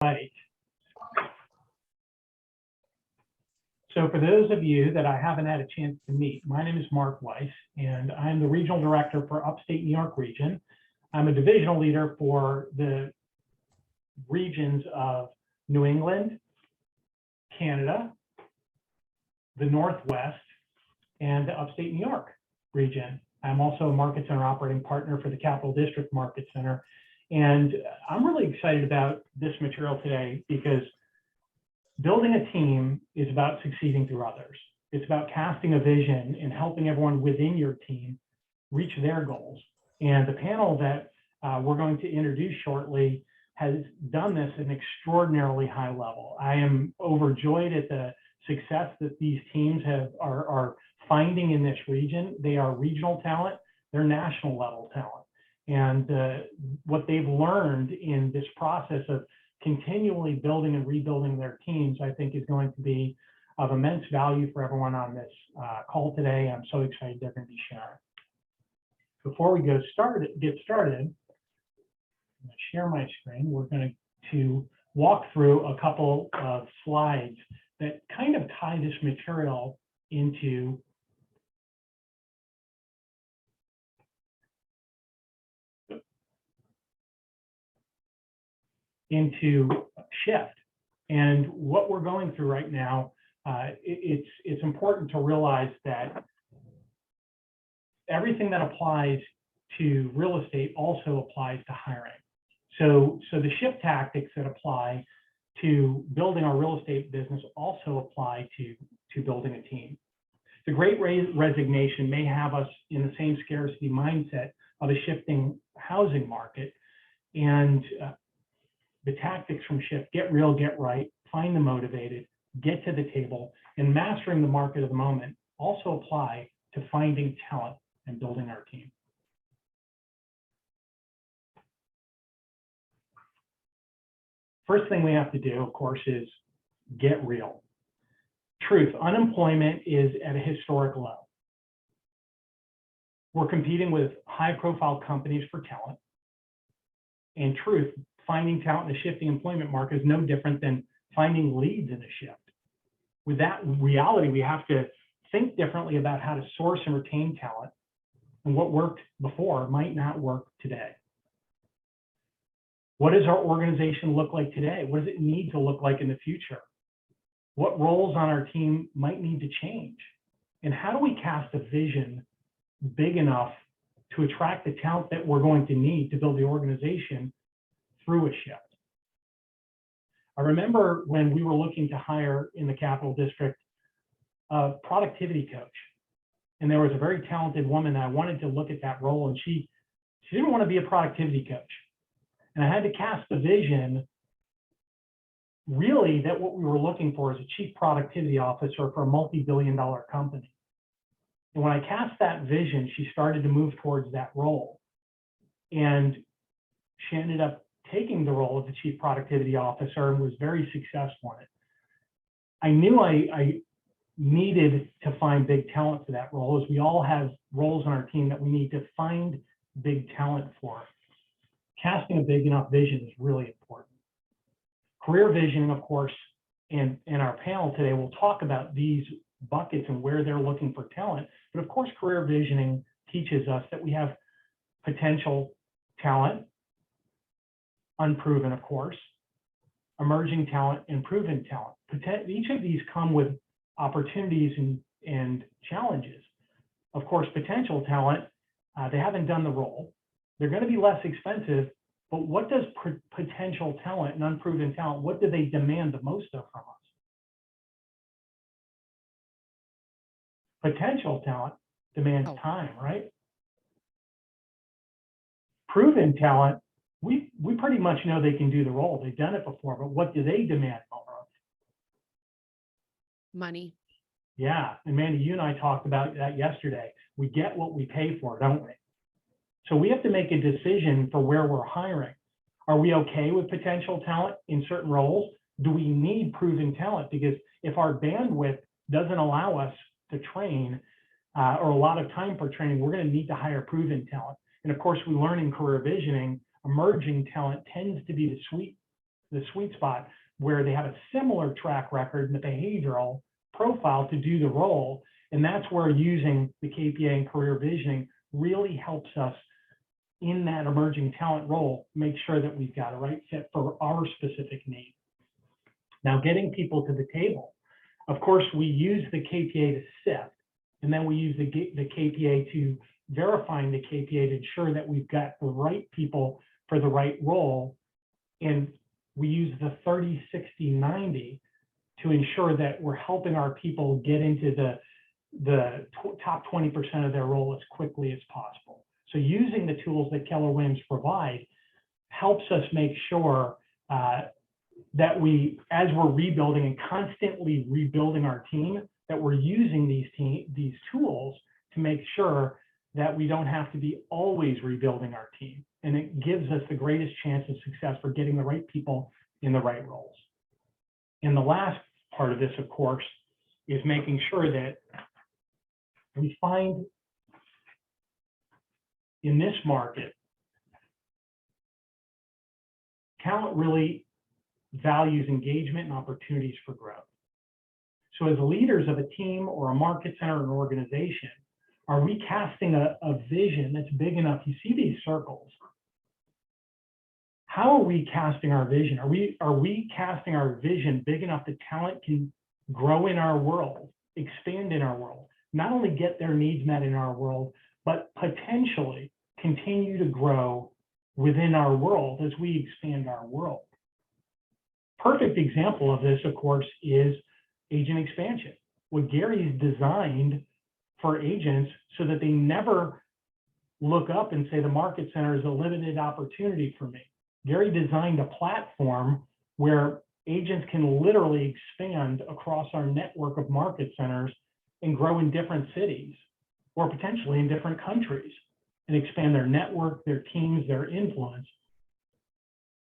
Right. So for those of you that I haven't had a chance to meet, my name is Marc Weiss, and I'm the Regional Director for Upstate New York region. I'm a divisional leader for the regions of New England, Canada, the Northwest, and the Upstate New York region. I'm also a Market Center operating partner for the Capital District Market Center. And I'm really excited about this material today because building a team is about succeeding through others. It's about casting a vision and helping everyone within your team reach their goals. And the panel that we're going to introduce shortly has done this at an extraordinarily high level. I am overjoyed at the success that these teams are finding in this region. They are regional talent, they're national level talent. And what they've learned in this process of continually building and rebuilding their teams, I think is going to be of immense value for everyone on this call today. I'm so excited they're going to be sharing. Before we get started, I'm going to share my screen. We're going to walk through a couple of slides that kind of tie this material into shift. And what we're going through right now, it's important to realize that everything that applies to real estate also applies to hiring. So the shift tactics that apply to building our real estate business also apply to building a team. The Great Resignation may have us in the same scarcity mindset of a shifting housing market. And the tactics from shift, get real, get right, find the motivated, get to the table, and mastering the market of the moment also apply to finding talent and building our team. First thing we have to do, of course, is get real. Truth, unemployment is at a historic low. We're competing with high-profile companies for talent. And truth, finding talent in a shifting employment market is no different than finding leads in a shift. With that reality, we have to think differently about how to source and retain talent, and what worked before might not work today. What does our organization look like today? What does it need to look like in the future? What roles on our team might need to change? And how do we cast a vision big enough to attract the talent that we're going to need to build the organization through a shift? I remember when we were looking to hire in the Capital District a productivity coach, and there was a very talented woman that I wanted to look at that role, and she didn't want to be a productivity coach. And I had to cast the vision, really, that what we were looking for is a chief productivity officer for a multi-billion-dollar company. And when I cast that vision, she started to move towards that role. And she ended up taking the role of the chief productivity officer and was very successful in it. I knew I needed to find big talent for that role, as we all have roles on our team that we need to find big talent for. Casting a big enough vision is really important. Career visioning, of course, and in our panel today, we'll talk about these buckets and where they're looking for talent. But of course, career visioning teaches us that we have potential talent, unproven, of course, emerging talent, and proven talent. Each of these come with opportunities and challenges. Of course, potential talent, they haven't done the role. They're going to be less expensive, but what does potential talent and unproven talent, what do they demand the most of from us? Potential talent demands time, right? Proven talent, we pretty much know they can do the role. They've done it before, but what do they demand more of? Money. Yeah, and Mandy, you and I talked about that yesterday. We get what we pay for, don't we? So we have to make a decision for where we're hiring. Are we okay with potential talent in certain roles? Do we need proven talent? Because if our bandwidth doesn't allow us to train or a lot of time for training, we're going to need to hire proven talent. And of course, we learn in career visioning, emerging talent tends to be the sweet the sweet spot where they have a similar track record in the behavioral profile to do the role. And that's where using the KPA and career visioning really helps us in that emerging talent role, make sure that we've got a right fit for our specific need. Now, getting people to the table. Of course, we use the KPA to sift, and then we use the KPA to verifying the KPA to ensure that we've got the right people for the right role. And we use the 30, 60, 90 to ensure that we're helping our people get into the top 20% of their role as quickly as possible. So using the tools that Keller Williams provide helps us make sure that we, as we're rebuilding and constantly rebuilding our team, that we're using these tools to make sure that we don't have to be always rebuilding our team. And it gives us the greatest chance of success for getting the right people in the right roles. And the last part of this, of course, is making sure that we find in this market, talent really values engagement and opportunities for growth. So as leaders of a team or a market center or an organization, are we casting a vision that's big enough? You see these circles. How are we casting our vision? Are we casting our vision big enough that talent can grow in our world, expand in our world, not only get their needs met in our world, but potentially continue to grow within our world as we expand our world? Perfect example of this, of course, is agent expansion. What Gary's designed for agents so that they never look up and say the market center is a limited opportunity for me. Gary designed a platform where agents can literally expand across our network of market centers and grow in different cities or potentially in different countries and expand their network, their teams, their influence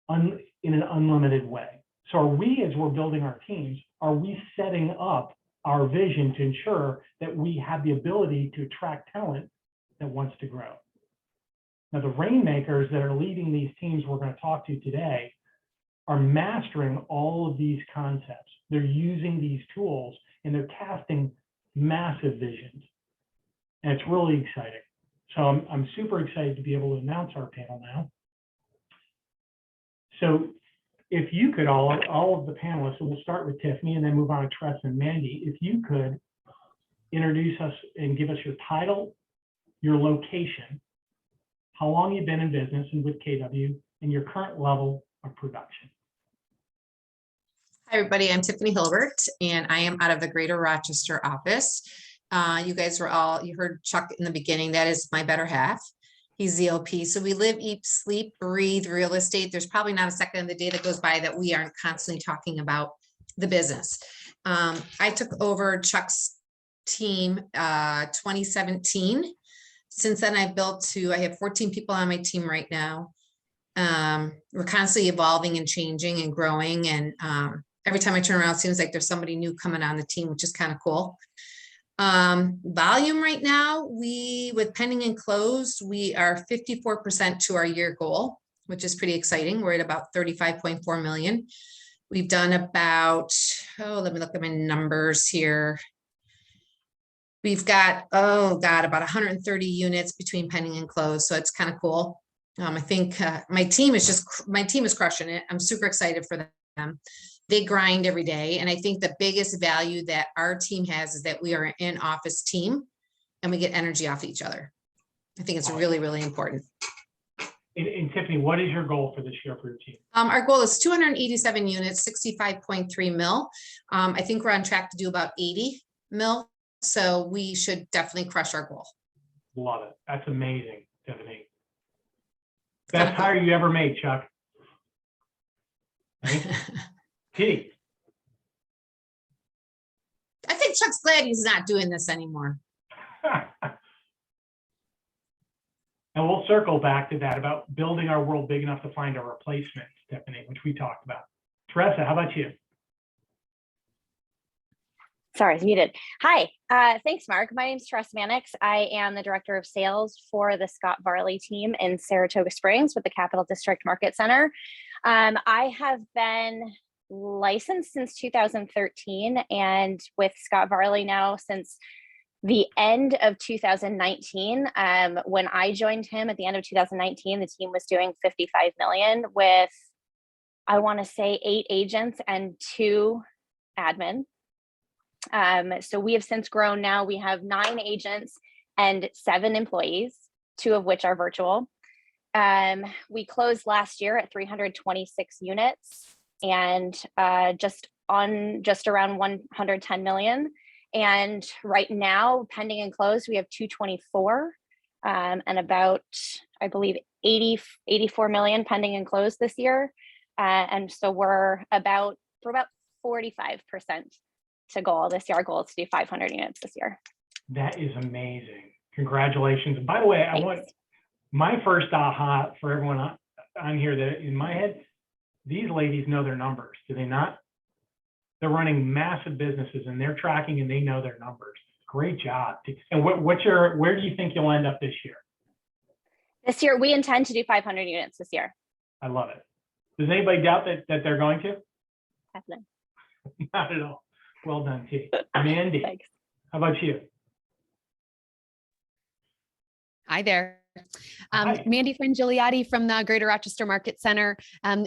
in an unlimited way. So are we, as we're building our teams, are we setting up our vision to ensure that we have the ability to attract talent that wants to grow? Now, the rainmakers that are leading these teams we're going to talk to today are mastering all of these concepts. They're using these tools and they're casting massive visions. And it's really exciting. So I'm super excited to be able to announce our panel now. So if you could, all of the panelists, and we'll start with Tiffany and then move on to TERRESSA and Mandy, if you could introduce us and give us your title, your location, how long you've been in business and with KW, and your current level of production. Hi, everybody. I'm Tiffany Hilbert, and I am out of the Greater Rochester office. You guys were all, you heard Chuck in the beginning, that is my better half. He's ZLP. So we live, eat, sleep, breathe real estate. There's probably not a second of the day that goes by that we aren't constantly talking about the business. I took over Chuck's team 2017. Since then, I've built to, I have 14 people on my team right now. We're constantly evolving and changing and growing. And every time I turn around, it seems like there's somebody new coming on the team, which is kind of cool. Volume right now, with pending and closed, we are 54% to our year goal, which is pretty exciting. We're at about 35.4 million. We've done about, let me look at my numbers here. We've got, about 130 units between pending and closed. So it's kind of cool. I think my team is crushing it. I'm super excited for them. They grind every day. And I think the biggest value that our team has is that we are an in-office team and we get energy off each other. I think it's really, really important. And Tiffany, what is your goal for this year for your team? Our goal is 287 units, 65.3 mil. I think we're on track to do about 80 mil. So we should definitely crush our goal. Love it. That's amazing, Tiffany. Best hire you ever made, Chuck. Right? Kitty. I think Chuck's glad he's not doing this anymore. And we'll circle back to that about building our world big enough to find a replacement, Tiffany, which we talked about. TERRESSA, how about you? Sorry, it's muted. Hi, thanks, Mark. My name is TERRESSA MANNIX. I am the Director of Sales for the Scott VARLEY team in Saratoga Springs with the Capital District Market Center. I have been licensed since 2013 and with Scott Varley now since the end of 2019. When I joined him at the end of 2019, the team was doing 55 million with, I want to say, 8 agents and 2 admin. So we have since grown. Now we have 9 agents and 7 employees, 2 of which are virtual. We closed last year at 326 units and just around 110 million. And right now, pending and closed, we have 224 and about, I believe, 84 million pending and closed this year. And so we're about 45% to goal this year. Our goal is to do 500 units this year. That is amazing. Congratulations. And by the way, I want my first aha for everyone on here that in my head, these ladies know their numbers, do they not? They're running massive businesses and they're tracking and they know their numbers. Great job. And where do you think you'll end up this year? This year, we intend to do 500 units this year. I love it. Does anybody doubt that they're going to? Definitely. Not at all. Well done, T. Mandy, Thanks. how about you? Hi there. Hi. Mandy Frangiliati from the Greater Rochester Market Center.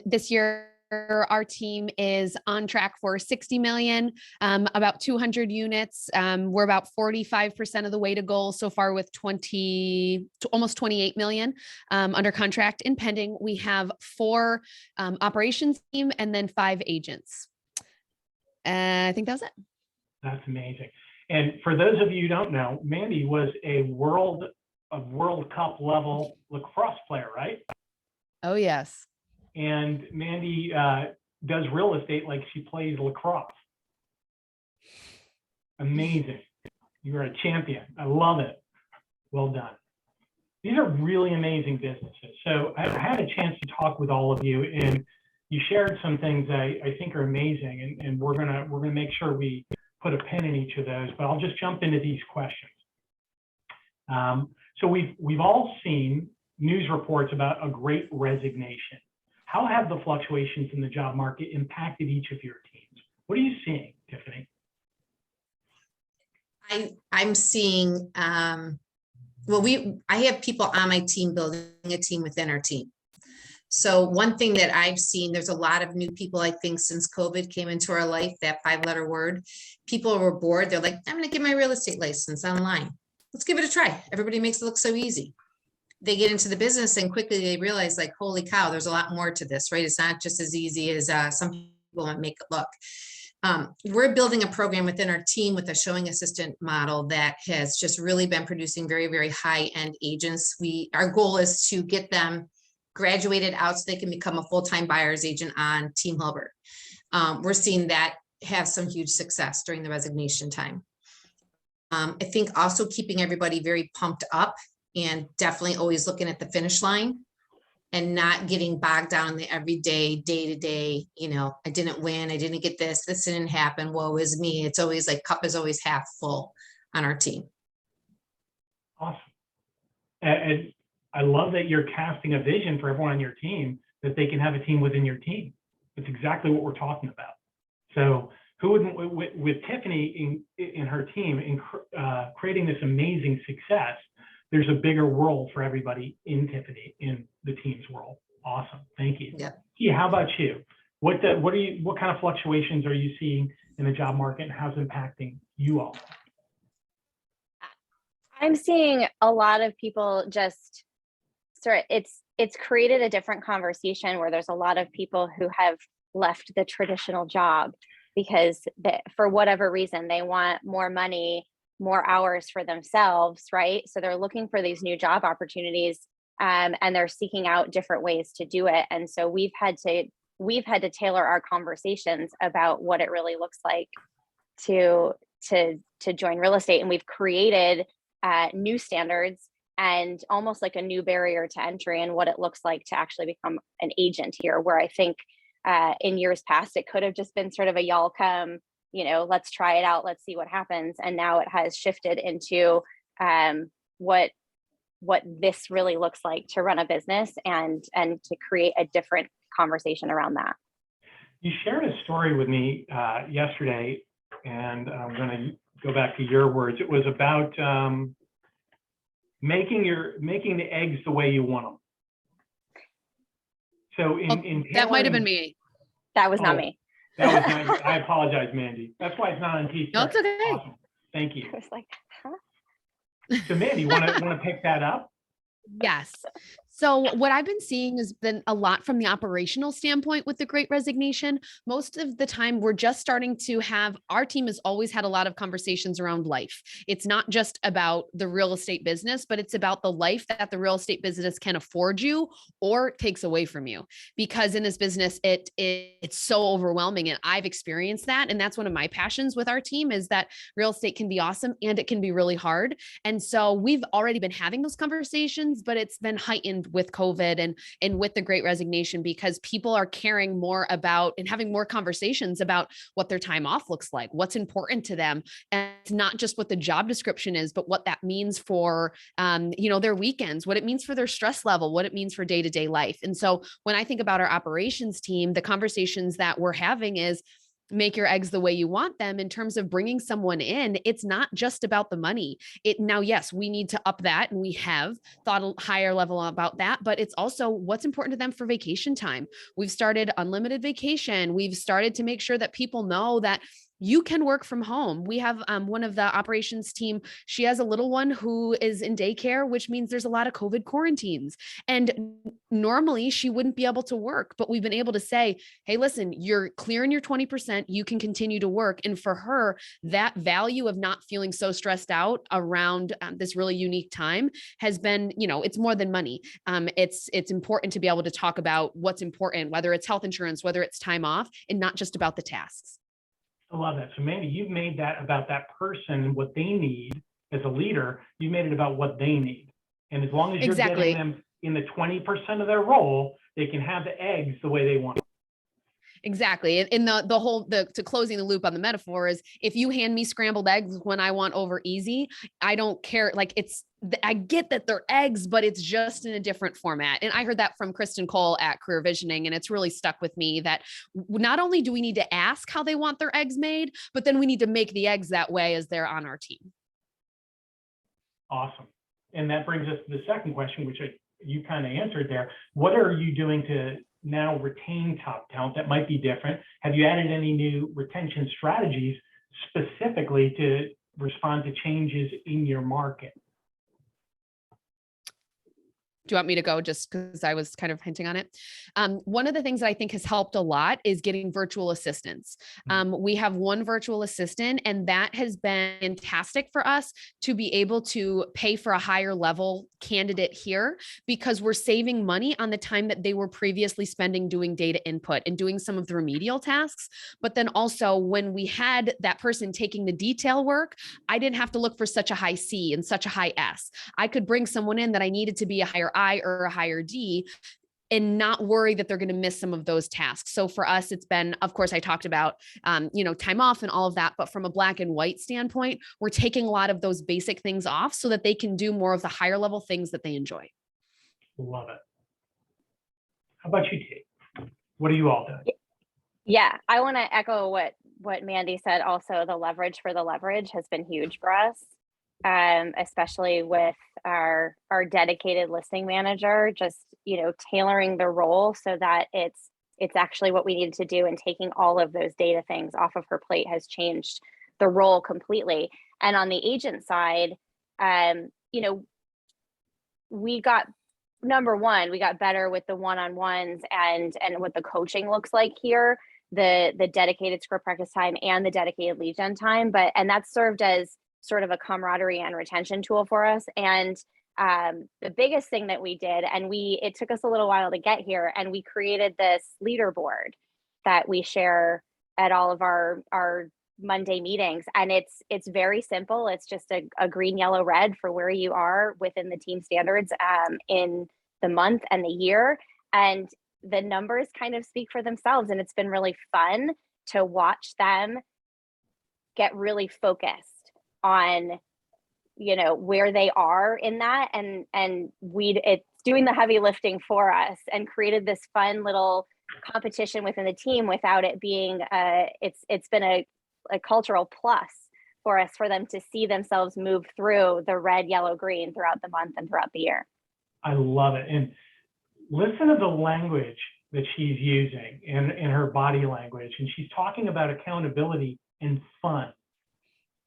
This year, our team is on track for 60 million, about 200 units. We're about 45% of the way to goal so far with almost 28 million under contract and pending. We have 4 operations team and then 5 agents. I think that was it. That's amazing. And for those of you who don't know, Mandy was a World Cup level lacrosse player, right? Oh, yes. And Mandy does real estate like she plays lacrosse. Amazing. You're a champion. I love it. Well done. These are really amazing businesses. So I had a chance to talk with all of you, and you shared some things I think are amazing, and we're gonna make sure we put a pin in each of those. But I'll just jump into these questions. So we've all seen news reports about a great resignation. How have the fluctuations in the job market impacted each of your teams? What are you seeing, Tiffany? I'm seeing, I have people on my team building a team within our team. So one thing that I've seen, there's a lot of new people, I think, since COVID came into our life, that 5-letter word. People were bored. They're like, I'm going to get my real estate license online. Let's give it a try. Everybody makes it look so easy. They get into the business and quickly they realize, like, holy cow, there's a lot more to this, right? It's not just as easy as some people might make it look. We're building a program within our team with a showing assistant model that has just really been producing very, very high-end agents. Our goal is to get them graduated out so they can become a full-time buyer's agent on Team Hilbert. We're seeing that have some huge success during the resignation time. I think also keeping everybody very pumped up and definitely always looking at the finish line and not getting bogged down in the everyday, day-to-day, I didn't win, I didn't get this didn't happen, woe is me. It's always like cup is always half full on our team. Awesome. And I love that you're casting a vision for everyone on your team that they can have a team within your team. That's exactly what we're talking about. So who wouldn't, with Tiffany in her team in creating this amazing success, there's a bigger world for everybody in Tiffany, in the team's world. Awesome. Thank you. Yeah. Yeah. How about you? What kind of fluctuations are you seeing in the job market and how's it impacting you all? I'm seeing a lot of people just it's created a different conversation where there's a lot of people who have left the traditional job because for whatever reason, they want more money, more hours for themselves, right? So they're looking for these new job opportunities and they're seeking out different ways to do it. And so we've had to tailor our conversations about what it really looks like to join real estate. And we've created new standards and almost like a new barrier to entry and what it looks like to actually become an agent here, where I think in years past, it could have just been sort of a y'all come, let's try it out, let's see what happens. And now it has shifted into what this really looks like to run a business and to create a different conversation around that. You shared a story with me yesterday, and I'm going to go back to your words. It was about making the eggs the way you want them. So That might have been me. That was not me. That was not, I apologize, Mandy. That's why it's not on TV. No, it's okay. Awesome. Thank you. I was like, huh? So Mandy, want to pick that up? Yes. So what I've been seeing has been a lot from the operational standpoint with the Great Resignation. Most of the time, we're just starting to have, our team has always had a lot of conversations around life. It's not just about the real estate business, but it's about the life that the real estate business can afford you or takes away from you. Because in this business, it's so overwhelming. And I've experienced that. And that's one of my passions with our team, is that real estate can be awesome and it can be really hard. And so we've already been having those conversations, but it's been heightened with COVID and with the Great Resignation, because people are caring more about and having more conversations about what their time off looks like, what's important to them. And it's not just what the job description is, but what that means for, their weekends, what it means for their stress level, what it means for day-to-day life. And so when I think about our operations team, the conversations that we're having is, make your eggs the way you want them. In terms of bringing someone in, it's not just about the money. Now, yes, we need to up that, and we have thought a higher level about that, but it's also what's important to them for vacation time. We've started unlimited vacation. We've started to make sure that people know that you can work from home. We have one of the operations team. She has a little one who is in daycare, which means there's a lot of COVID quarantines. And normally she wouldn't be able to work, but we've been able to say, hey, listen, you're clearing your 20%, you can continue to work. And for her, that value of not feeling so stressed out around this really unique time has been, it's more than money. It's important to be able to talk about what's important, whether it's health insurance, whether it's time off, and not just about the tasks. I love that. So Mandy, you've made that about that person and what they need as a leader. You made it about what they need. And as long as you're getting them in the 20% of their role, they can have the eggs the way they want them. Exactly. And to closing the loop on the metaphor is, if you hand me scrambled eggs when I want over easy, I don't care. Like, I get that they're eggs, but it's just in a different format. And I heard that from Kristen Cole at Career Visioning, and it's really stuck with me that not only do we need to ask how they want their eggs made, but then we need to make the eggs that way as they're on our team. Awesome. And that brings us to the second question, which you kind of answered there. What are you doing to now retain top talent that might be different? Have you added any new retention strategies specifically to respond to changes in your market? Do you want me to go, just because I was kind of hinting on it? One of the things that I think has helped a lot is getting virtual assistants. We have one virtual assistant, and that has been fantastic for us to be able to pay for a higher level candidate here, because we're saving money on the time that they were previously spending doing data input and doing some of the remedial tasks. But then also, when we had that person taking the detail work, I didn't have to look for such a high C and such a high S. I could bring someone in that I needed to be a higher I or a higher D, and not worry that they're going to miss some of those tasks. So for us, it's been, of course, I talked about, time off and all of that, but from a black and white standpoint, we're taking a lot of those basic things off so that they can do more of the higher level things that they enjoy. Love it. How about you, T? What are you all doing? Yeah, I want to echo what Mandy said. Also, the leverage for the leverage has been huge for us. Especially with our dedicated listing manager, just, tailoring the role so that it's actually what we needed to do, and taking all of those data things off of her plate has changed the role completely. And on the agent side, we got, number one, we got better with the one-on-ones and what the coaching looks like here, the dedicated script practice time and the dedicated lead gen time, and that served as sort of a camaraderie and retention tool for us. And the biggest thing that we did, and it took us a little while to get here, and we created this leaderboard that we share at all of our Monday meetings. And it's very simple. It's just a green, yellow, red for where you are within the team standards in the month and the year. And the numbers kind of speak for themselves. And it's been really fun to watch them get really focused on where they are in that, and it's doing the heavy lifting for us, and created this fun little competition within the team without it being, it's been a cultural plus for us, for them to see themselves move through the red, yellow, green throughout the month and throughout the year. I love it. And listen to the language that she's using in her body language. And she's talking about accountability and fun.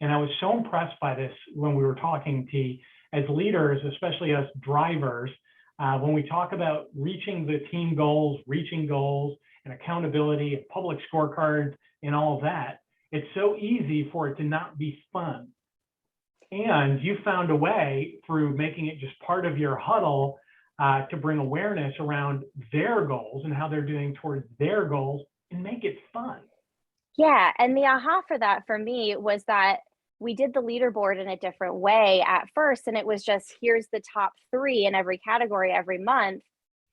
And I was so impressed by this when we were talking, T, as leaders, especially us drivers, when we talk about reaching the team goals, reaching goals and accountability, and public scorecards and all of that, it's so easy for it to not be fun. And you found a way through making it just part of your huddle to bring awareness around their goals and how they're doing towards their goals and make it fun. Yeah, and the aha for that for me was that we did the leaderboard in a different way at first, and it was just, here's the top 3 in every category every month.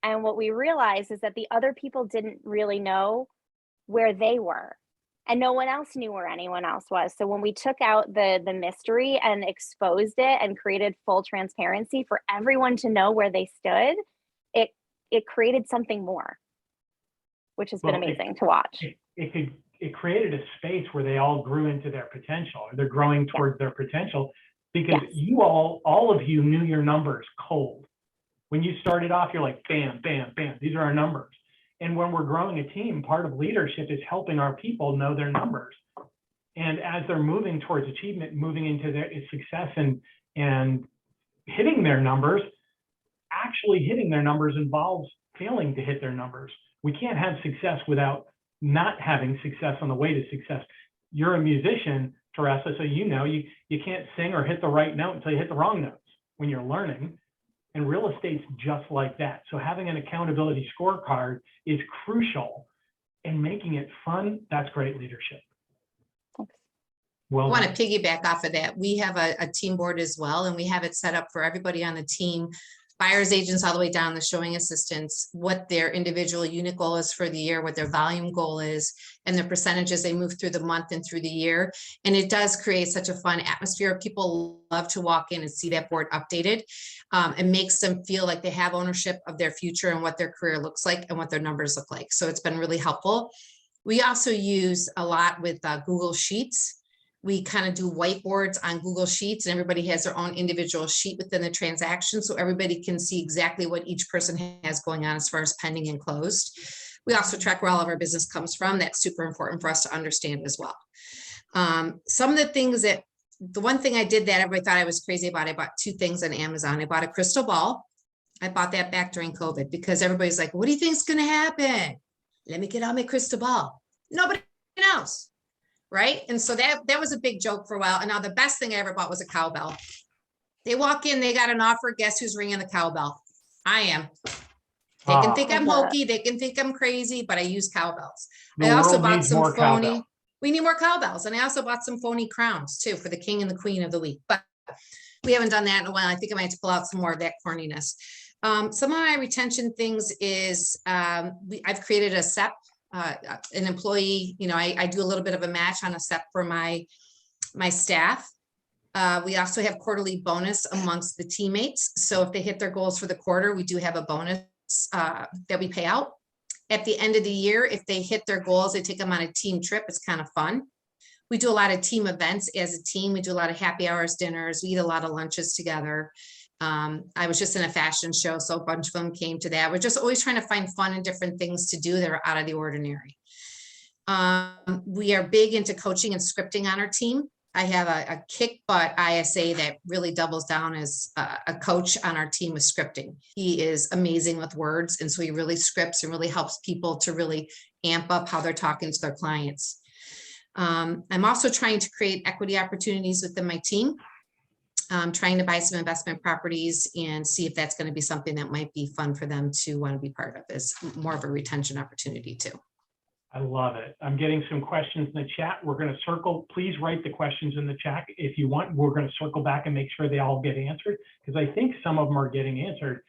And what we realized is that the other people didn't really know where they were, and no one else knew where anyone else was. So when we took out the mystery and exposed it and created full transparency for everyone to know where they stood, it created something more, which has been amazing to watch. It created a space where they all grew into their potential, or they're growing towards their potential, because you all of you knew your numbers cold. When you started off, you're like, bam, bam, bam, these are our numbers. And when we're growing a team, part of leadership is helping our people know their numbers. And as they're moving towards achievement, moving into their success and hitting their numbers, actually hitting their numbers involves failing to hit their numbers. We can't have success without not having success on the way to success. You're a musician, Terressa, so you know you can't sing or hit the right note until you hit the wrong notes when you're learning. And real estate's just like that. So having an accountability scorecard is crucial, and making it fun, that's great leadership. Thanks. Well, I want to piggyback off of that. We have a team board as well, and we have it set up for everybody on the team, buyers agents all the way down the showing assistants, what their individual unit goal is for the year, what their volume goal is, and the percentages they move through the month and through the year. And it does create such a fun atmosphere. People love to walk in and see that board updated. It makes them feel like they have ownership of their future and what their career looks like and what their numbers look like. So it's been really helpful. We also use a lot with Google Sheets. We kind of do whiteboards on Google Sheets, and everybody has their own individual sheet within the transaction, so everybody can see exactly what each person has going on as far as pending and closed. We also track where all of our business comes from. That's super important for us to understand as well. Some of the things that, the one thing I did that everybody thought I was crazy about, I bought 2 things on Amazon. I bought a crystal ball. I bought that back during COVID because everybody's like, what do you think is going to happen? Let me get out my crystal ball. Nobody knows. Right. And so that was a big joke for a while. And now the best thing I ever bought was a cowbell. They walk in, they got an offer. Guess who's ringing the cowbell? I am. They can think I'm hokey. They can think I'm crazy, but I use cowbells. I also bought some phony. We need more cowbells. And I also bought some phony crowns too for the king and the queen of the week. But we haven't done that in a while. I think I might have to pull out some more of that corniness. Some of my retention things is I've created a SEP. An employee, you know, I do a little bit of a match on a SEP for my staff. We also have quarterly bonus amongst the teammates. So if they hit their goals for the quarter, we do have a bonus that we pay out. At the end of the year, if they hit their goals, they take them on a team trip. It's kind of fun. We do a lot of team events as a team. We do a lot of happy hours, dinners. We eat a lot of lunches together. I was just in a fashion show, so a bunch of them came to that. We're just always trying to find fun and different things to do that are out of the ordinary. We are big into coaching and scripting on our team. I have a kick butt ISA that really doubles down as a coach on our team with scripting. He is amazing with words, and so he really scripts and really helps people to really amp up how they're talking to their clients. I'm also trying to create equity opportunities within my team. I'm trying to buy some investment properties and see if that's going to be something that might be fun for them to want to be part of, as more of a retention opportunity too. I love it. I'm getting some questions in the chat. We're going to circle. Please write the questions in the chat if you want. We're going to circle back and make sure they all get answered, because I think some of them are getting answered.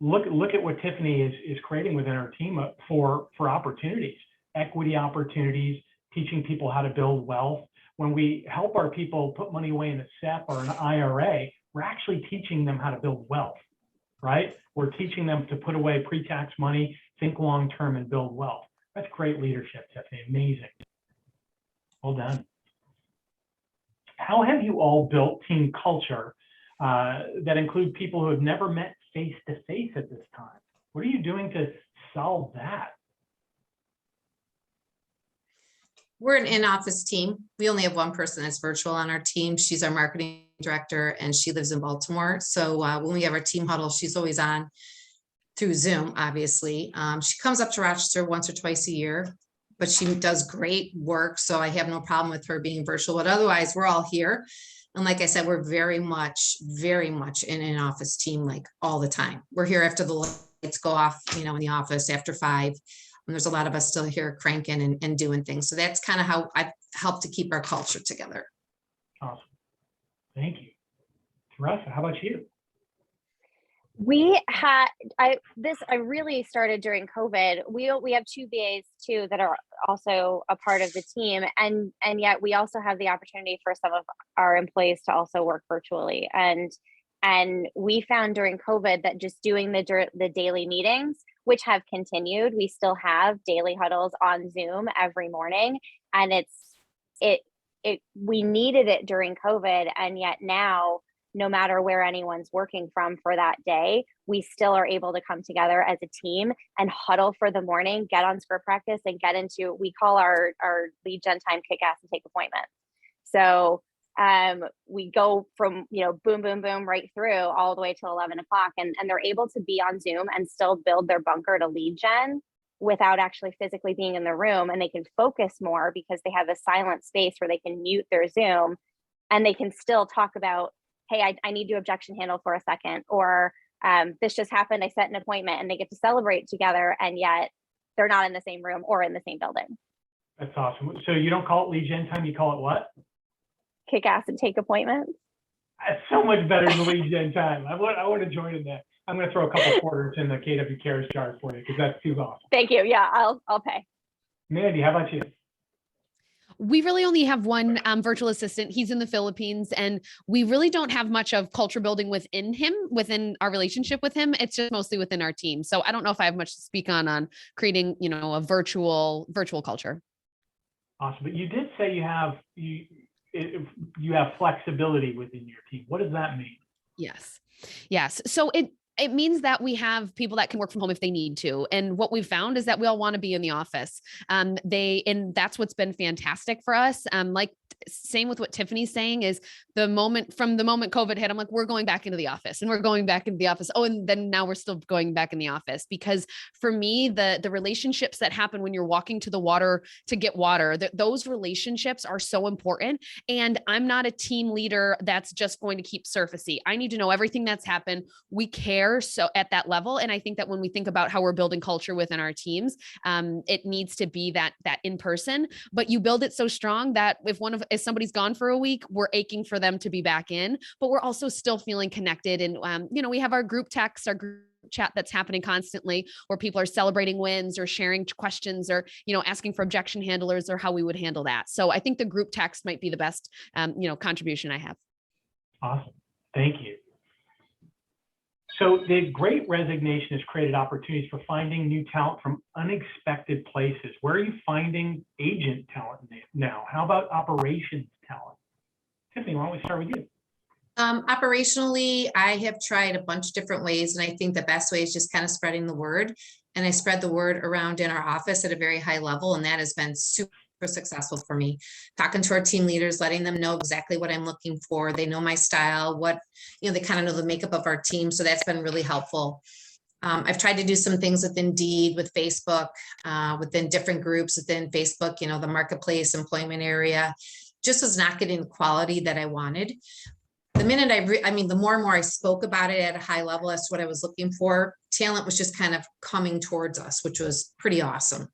Look at what Tiffany is creating within our team for opportunities, equity opportunities, teaching people how to build wealth. When we help our people put money away in a SEP or an IRA, we're actually teaching them how to build wealth. right? We're teaching them to put away pre-tax money, think long-term, and build wealth. That's great leadership, Tiffany. Amazing. Well done. How have you all built team culture that include people who have never met face-to-face at this time? What are you doing to solve that? We're an in-office team. We only have one person that's virtual on our team. She's our marketing director and she lives in Baltimore. So when we have our team huddle, she's always on through Zoom, obviously. She comes up to Rochester once or twice a year, but she does great work. So I have no problem with her being virtual, but otherwise we're all here. And like I said, we're very much in an office team, like all the time. We're here after the lights go off, you know, in the office after 5. And there's a lot of us still here cranking and doing things. So that's kind of how I've helped to keep our culture together. Awesome. Thank you. Terressa, how about you? I really started during COVID. We have 2 BAs too that are also a part of the team, and yet we also have the opportunity for some of our employees to also work virtually. And we found during COVID that just doing the daily meetings, which have continued, we still have daily huddles on Zoom every morning, and we needed it during COVID, and yet now, no matter where anyone's working from for that day, we still are able to come together as a team and huddle for the morning, get on script practice, and get into, we call our lead gen time kick ass and take appointments. So we go from, boom, boom, boom, right through all the way till 11 o'clock, and they're able to be on Zoom and still build their bunker to lead gen without actually physically being in the room, and they can focus more because they have a silent space where they can mute their Zoom and they can still talk about, hey, I need to objection handle for a second, or this just happened, I set an appointment, and they get to celebrate together, and yet they're not in the same room or in the same building. That's awesome. So you don't call it lead gen time, you call it what? Kick ass and take appointments. That's so much better than lead gen time. I want to join in that. I'm going to throw a couple quarters in the KW Cares jar for you because that's too awesome. Thank you. Yeah, I'll pay. Mandy, how about you? We really only have one virtual assistant. He's in the Philippines, and we really don't have much of culture building within our relationship with him. It's just mostly within our team. So I don't know if I have much to speak on creating, a virtual culture. Awesome. But you did say you have flexibility within your team. What does that mean? Yes. So it means that we have people that can work from home if they need to. And what we've found is that we all want to be in the office. And that's what's been fantastic for us. Like same with what Tiffany's saying is from the moment COVID hit, I'm like, we're going back into the office and we're going back into the office. Oh, and then now we're still going back in the office, because for me, the relationships that happen when you're walking to the water to get water, those relationships are so important. And I'm not a team leader that's just going to keep surfacey. I need to know everything that's happened. We care so at that level. And I think that when we think about how we're building culture within our teams, it needs to be that in person, but you build it so strong that if somebody's gone for a week, we're aching for them to be back in, but we're also still feeling connected. And, we have our group text, our group chat that's happening constantly where people are celebrating wins or sharing questions or, asking for objection handlers or how we would handle that. So I think the group text might be the best, contribution I have. Awesome. Thank you. So the Great Resignation has created opportunities for finding new talent from unexpected places. Where are you finding agent talent now? How about operations talent? Tiffany, why don't we start with you? Operationally, I have tried a bunch of different ways, and I think the best way is just kind of spreading the word. And I spread the word around in our office at a very high level, and that has been super successful for me. Talking to our team leaders, letting them know exactly what I'm looking for. They know my style, they kind of know the makeup of our team. So that's been really helpful. I've tried to do some things with Indeed, with Facebook, within different groups within Facebook, the marketplace employment area, just was not getting the quality that I wanted. The minute the more and more I spoke about it at a high level as to what I was looking for, talent was just kind of coming towards us, which was pretty awesome.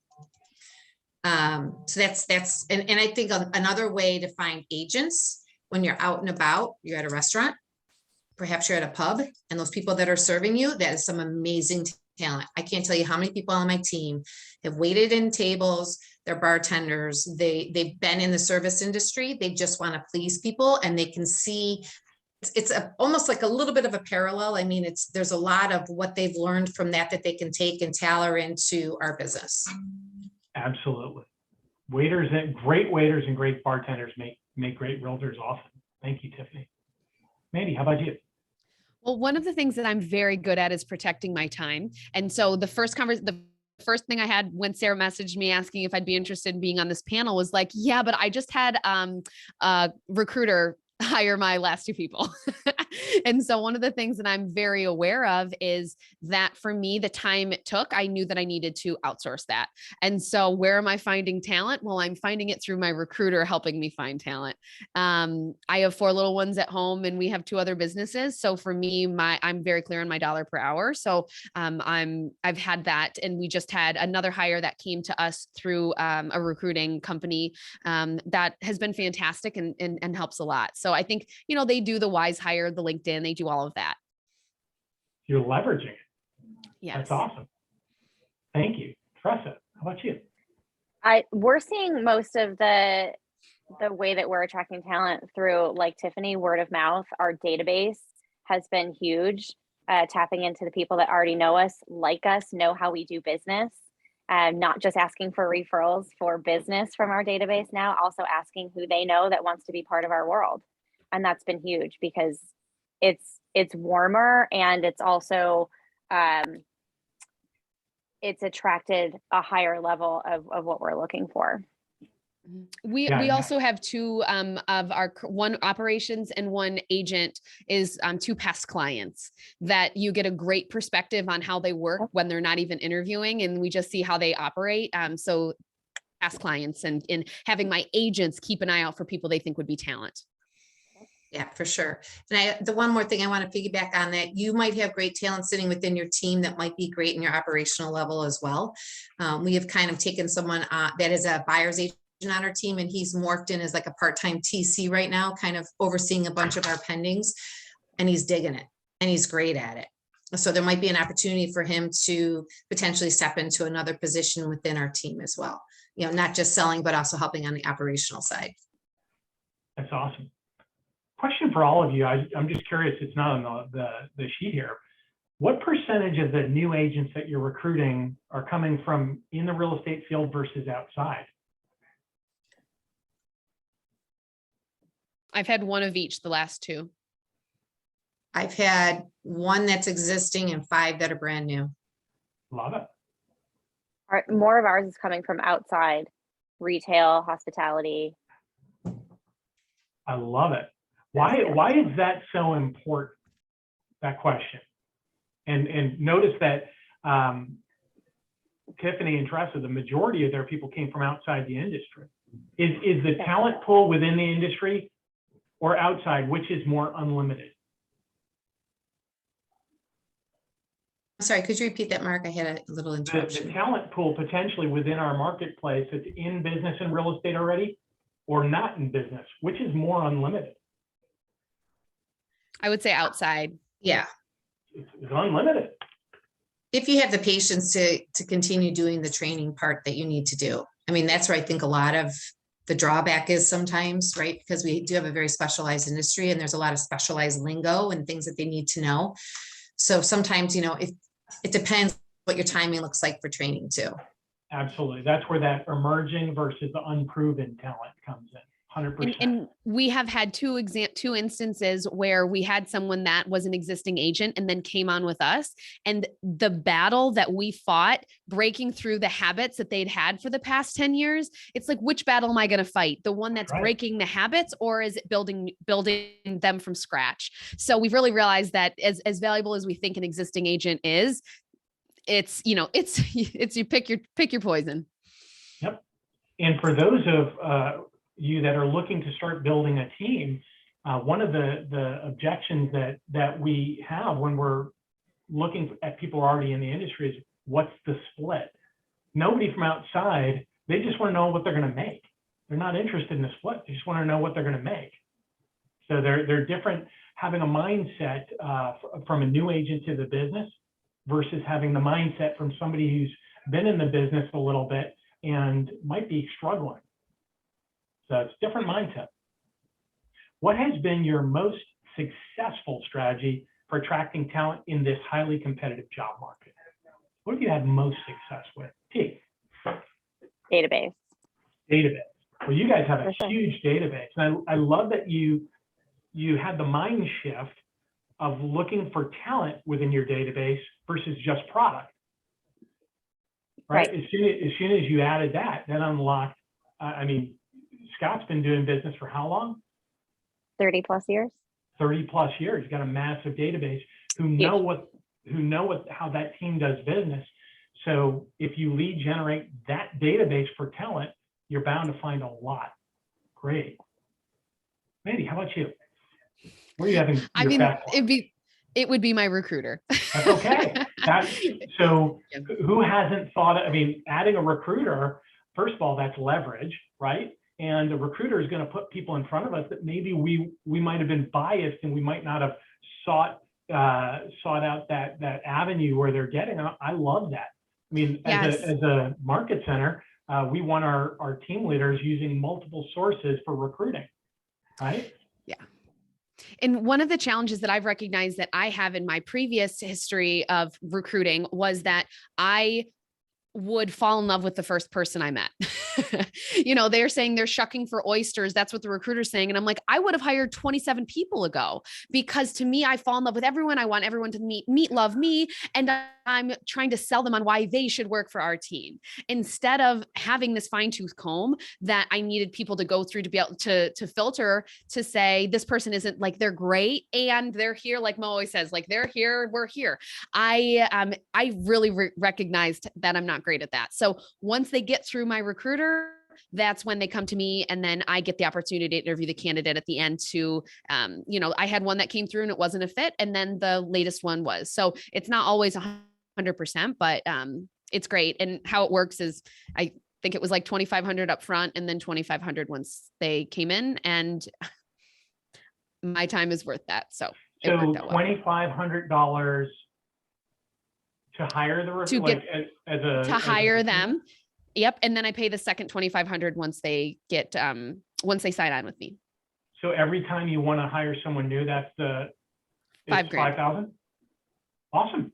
So that's, and I think another way to find agents when you're out and about, you're at a restaurant, perhaps you're at a pub, and those people that are serving you, that is some amazing talent. I can't tell you how many people on my team have waited in tables, they're bartenders, they've been in the service industry, they just want to please people, and they can see it's almost like a little bit of a parallel. I mean, there's a lot of what they've learned from that they can take and tailor into our business. Absolutely. Waiters and great waiters and great bartenders make great realtors often. Thank you, Tiffany. Mandy, how about you? Well, one of the things that I'm very good at is protecting my time. And so the first thing I had when Sarah messaged me asking if I'd be interested in being on this panel was like, yeah, but I just had a recruiter hire my last two people. And so one of the things that I'm very aware of is that for me, the time it took, I knew that I needed to outsource that. And so where am I finding talent? Well, I'm finding it through my recruiter helping me find talent. I have 4 little ones at home and we have 2 other businesses. So for me, I'm very clear on my dollar per hour. So I've had that, and we just had another hire that came to us through a recruiting company that has been fantastic and helps a lot. So I think, they do the Weiss hire, the LinkedIn, they do all of that. You're leveraging it. Yes. That's awesome. Thank you. TERRESSA, how about you? We're seeing most of the way that we're attracting talent through, like Tiffany, word of mouth. Our database has been huge, tapping into the people that already know us, like us, know how we do business. Not just asking for referrals for business from our database now, also asking who they know that wants to be part of our world. And that's been huge because it's warmer, and it's also it's attracted a higher level of what we're looking for. We also have 2 of our one operations and one agent is 2 past clients that you get a great perspective on how they work when they're not even interviewing, and we just see how they operate. So past clients and having my agents keep an eye out for people they think would be talent. Yeah, for sure. And the one more thing I want to piggyback on that, you might have great talent sitting within your team that might be great in your operational level as well. We have kind of taken someone that is a buyer's agent on our team, and he's morphed in as like a part-time TC right now, kind of overseeing a bunch of our pendings, and he's digging it and he's great at it. So there might be an opportunity for him to potentially step into another position within our team as well. Not just selling, but also helping on the operational side. That's awesome. Question for all of you. I'm just curious, it's not on the sheet here. What percentage of the new agents that you're recruiting are coming from in the real estate field versus outside? I've had 1 of each the last 2. I've had 1 that's existing and 5 that are brand new. Love it. More of ours is coming from outside, retail, hospitality. I love it. Why is that so important? That question. And notice that Tiffany and TERRESSA, the majority of their people came from outside the industry. Is the talent pool within the industry or outside, which is more unlimited? I'm sorry, could you repeat that, Mark? I had a little interruption. The talent pool potentially within our marketplace that's in business and real estate already or not in business, which is more unlimited? I would say outside. Yeah. It's unlimited. If you have the patience to continue doing the training part that you need to do. I mean, that's where I think a lot of the drawback is sometimes, right? Because we do have a very specialized industry, and there's a lot of specialized lingo and things that they need to know. So sometimes, if it depends what your timing looks like for training too. Absolutely. That's where that emerging versus the unproven talent comes in. 100%. And we have had 2 instances where we had someone that was an existing agent and then came on with us, and the battle that we fought breaking through the habits that they'd had for the past 10 years. It's like, which battle am I going to fight? The one that's breaking the habits, or is it building them from scratch? So we've really realized that as valuable as we think an existing agent is, it's you pick your poison. Yep. And for those of you that are looking to start building a team, one of the objections that we have when we're looking at people already in the industry is, what's the split? Nobody from outside, they just want to know what they're going to make. They're not interested in the split. They just want to know what they're going to make. So they're different, having a mindset from a new agent to the business versus having the mindset from somebody who's been in the business a little bit and might be struggling. So it's different mindset. What has been your most successful strategy for attracting talent in this highly competitive job market? What have you had most success with? T. Database. Database. Well, you guys have a For sure. huge database. And I love that you had the mind shift of looking for talent within your database versus just product. Right? Right. As soon as you added that unlocked, I mean, Scott's been doing business for how long? 30 plus years. 30 plus years. You've got a massive database who know how that team does business. So if you lead generate that database for talent, you're bound to find a lot. Great. Mandy, how about you? Where are you having I your mean, best luck? it would be my recruiter. That's okay. So who hasn't thought, I mean, adding a recruiter, first of all, that's leverage, right? And a recruiter is going to put people in front of us that maybe we might have been biased and we might not have sought out that avenue where they're getting. I love that. I mean, Yes. as a market center, we want our team leaders using multiple sources for recruiting, right? And one of the challenges that I've recognized that I have in my previous history of recruiting was that I would fall in love with the first person I met. They're saying they're shucking for oysters. That's what the recruiter's saying. And I'm like, I would have hired 27 people ago, because to me, I fall in love with everyone. I want everyone to meet, love me. And I'm trying to sell them on why they should work for our team, instead of having this fine tooth comb that I needed people to go through to be able to filter, to say, this person isn't like, they're great. And they're here. Like Mo always says, like, they're here, we're here. I really recognized that I'm not great at that. So once they get through my recruiter, that's when they come to me, and then I get the opportunity to interview the candidate at the end to, I had one that came through and it wasn't a fit. And then the latest one was. So it's not always 100%, but it's great. And how it works is, I think it was like 2,500 up front and then 2,500 once they came in, and my time is worth that. So it worked out well. $2,500 to hire the recruiter, to hire them. Yep. And then I pay the second 2,500 once they sign on with me. So every time you want to hire someone new, that's $5,000. Awesome.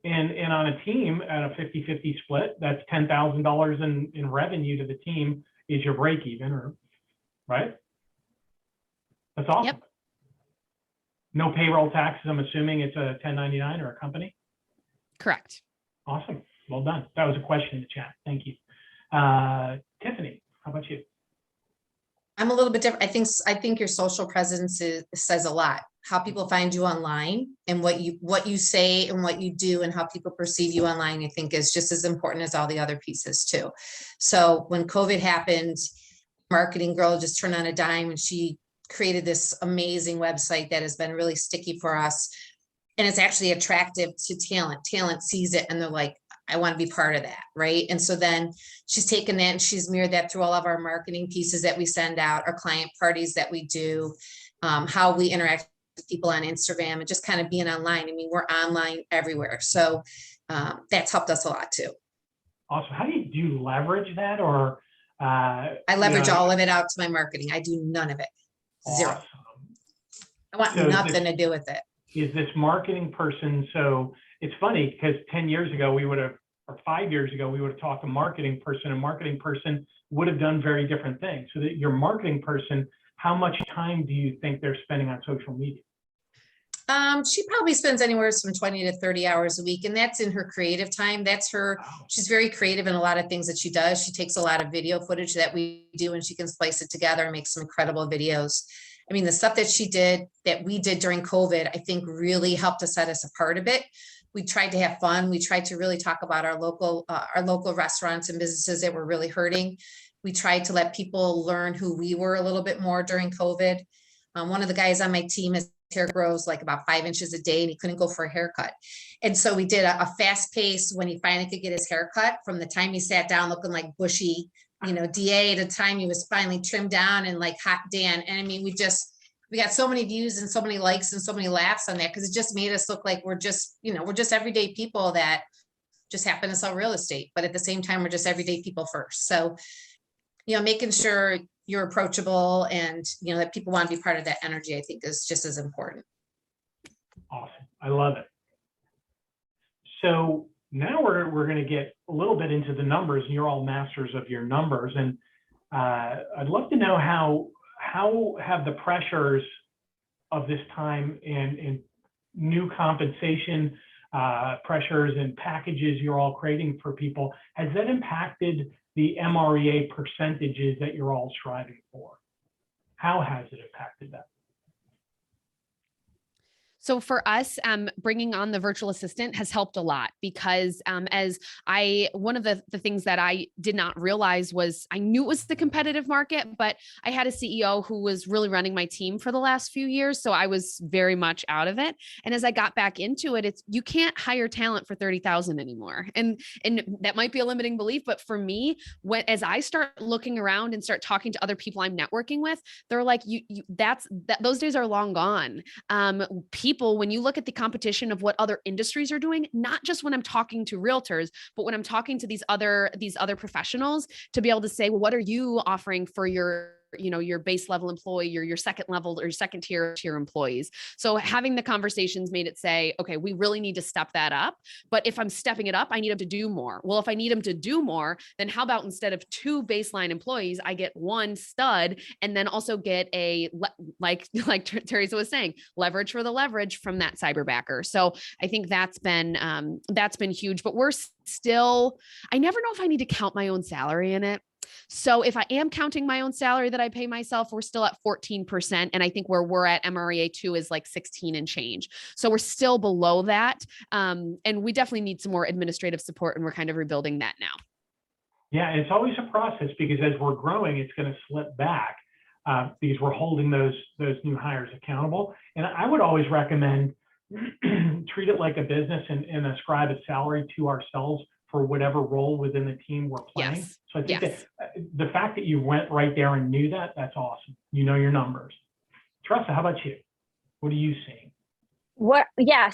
And on a team at a 50-50 split, that's $10,000 in revenue to the team is your break even, right? That's awesome. Yep. No payroll taxes. I'm assuming it's a 1099 or a company. Correct. Awesome. Well done. That was a question in the chat. Thank you. Tiffany, how about you? I'm a little bit different. I think your social presence says a lot. How people find you online and what you say and what you do and how people perceive you online, I think is just as important as all the other pieces too. So when COVID happened, marketing girl just turned on a dime and she created this amazing website that has been really sticky for us. And it's actually attractive to talent. Talent sees it and they're like, I want to be part of that, right? And so then she's taken that and she's mirrored that through all of our marketing pieces that we send out, our client parties that we do, how we interact with people on Instagram, and just kind of being online. I mean, we're online everywhere. So that's helped us a lot too. Awesome. How do you leverage that, or? I leverage all of it out to my marketing. I do none of it. Zero. Awesome. I want nothing to do with it. Is this marketing person? So it's funny because 10 years ago, or 5 years ago, we would have talked to a marketing person. A marketing person would have done very different things. So that your marketing person, how much time do you think they're spending on social media? She probably spends anywhere from 20 to 30 hours a week, and that's in her creative time. That's her, she's very creative in a lot of things that she does. She takes a lot of video footage that we do and she can splice it together and make some incredible videos. I mean, the stuff that we did during COVID, I think really helped to set us apart a bit. We tried to have fun. We tried to really talk about our local restaurants and businesses that were really hurting. We tried to let people learn who we were a little bit more during COVID. One of the guys on my team, his hair grows like about 5 inches a day and he couldn't go for a haircut. And so we did a fast pace when he finally could get his haircut, from the time he sat down looking like bushy, DA, to the time he was finally trimmed down and like hot Dan. And I mean, we got so many views and so many likes and so many laughs on that, because it just made us look like we're just everyday people that just happen to sell real estate. But at the same time, we're just everyday people first. So, making sure you're approachable, and you know that people want to be part of that energy, I think is just as important. Awesome. I love it. So now we're going to get a little bit into the numbers, and you're all masters of your numbers. And I'd love to know how have the pressures of this time and new compensation pressures and packages you're all creating for people, has that impacted the MREA percentages that you're all striving for? How has it impacted that? So for us, bringing on the virtual assistant has helped a lot because one of the things that I did not realize was I knew it was the competitive market, but I had a CEO who was really running my team for the last few years. So I was very much out of it. And as I got back into it, you can't hire talent for 30,000 anymore. And that might be a limiting belief, but for me, as I start looking around and start talking to other people I'm networking with, they're like, those days are long gone. People, when you look at the competition of what other industries are doing, not just when I'm talking to realtors, but when I'm talking to these other professionals, to be able to say, well, what are you offering for your base level employee, your second level or second tier employees? So having the conversations made it say, okay, we really need to step that up. But if I'm stepping it up, I need them to do more. Well, if I need them to do more, then how about instead of 2 baseline employees, I get 1 stud, and then also get like Teresa was saying, leverage for the leverage from that cyberbacker. So I think that's been huge, but we're still, I never know if I need to count my own salary in it. So if I am counting my own salary that I pay myself, we're still at 14%. And I think where we're at MREA 2 is like 16 and change. So we're still below that. And we definitely need some more administrative support, and we're kind of rebuilding that now. Yeah, it's always a process because as we're growing, it's going to slip back because we're holding those new hires accountable. And I would always recommend treat it like a business and ascribe a salary to ourselves for whatever role within the team we're playing. Yes. So I think Yes. that the fact that you went right there and knew that's awesome. You know your numbers. Teressa, how about you? What are you seeing?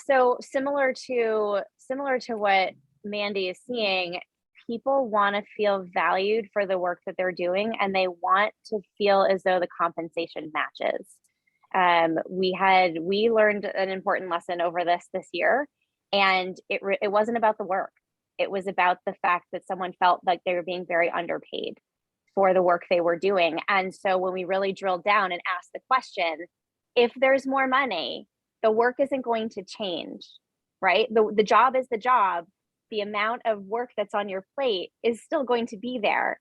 So similar to what Mandy is seeing, people want to feel valued for the work that they're doing, and they want to feel as though the compensation matches. We learned an important lesson over this year, and it wasn't about the work. It was about the fact that someone felt like they were being very underpaid for the work they were doing. And so when we really drilled down and asked the question, if there's more money, the work isn't going to change, right? The job is the job. The amount of work that's on your plate is still going to be there.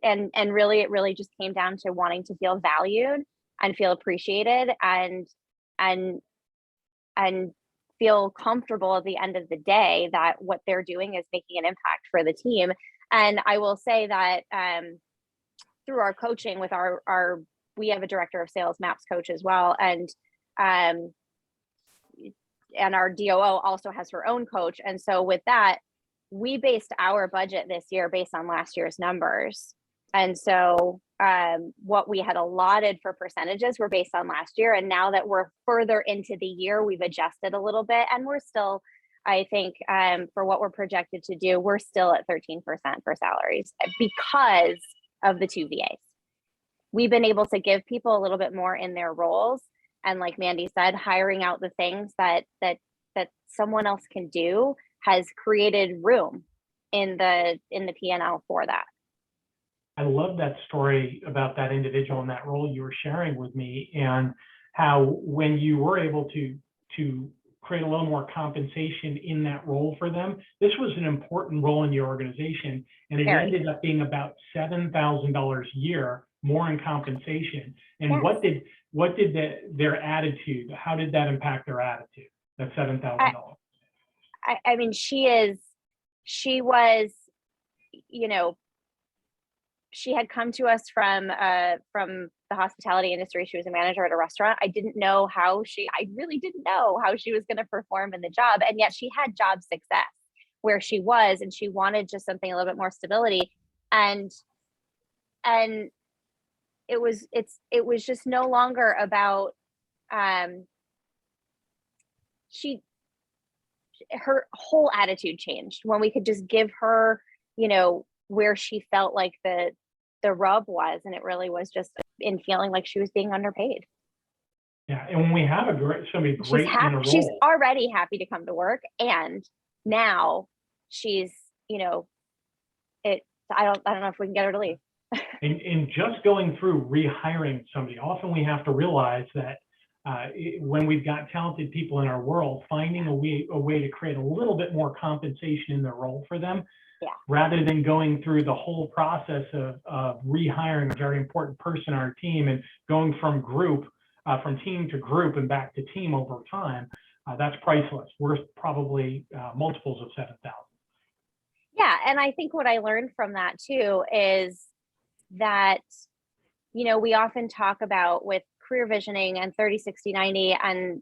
And really, it really just came down to wanting to feel valued and feel appreciated and feel comfortable at the end of the day that what they're doing is making an impact for the team. And I will say that through our coaching with we have a director of sales MAPS coach as well. And our DOO also has her own coach. And so with that, we based our budget this year based on last year's numbers. And so what we had allotted for percentages were based on last year. And now that we're further into the year, we've adjusted a little bit. And we're still, I think, for what we're projected to do, we're still at 13% for salaries because of the 2 VAs. We've been able to give people a little bit more in their roles. And like Mandy said, hiring out the things that someone else can do has created room in the P&L for that. I love that story about that individual and that role you were sharing with me, and how when you were able to create a little more compensation in that role for them, this was an important role in your organization, and it ended up being about $7,000 a year more in compensation. And Yes. what did their attitude, how did that impact their attitude, that $7,000? I mean, she was, she had come to us from the hospitality industry. She was a manager at a restaurant. I really didn't know how she was going to perform in the job. And yet she had job success where she was, and she wanted just something a little bit more stability. And it was just no longer about, her whole attitude changed when we could just give her, where she felt like the the rub was, and it really was just in feeling like she was being underpaid. Yeah, and when we have somebody great in a She's role, already happy to come to work, and now she's, I don't know if we can get her to leave. and just going through rehiring somebody, often we have to realize that when we've got talented people in our world, finding a way to create a little bit more compensation in the role for them, rather than going through the whole process of rehiring a very important person on our team and going from team to group and back to team over time, that's priceless, worth probably multiples of 7,000. Yeah, and I think what I learned from that too is that, we often talk about with career visioning and 30, 60, 90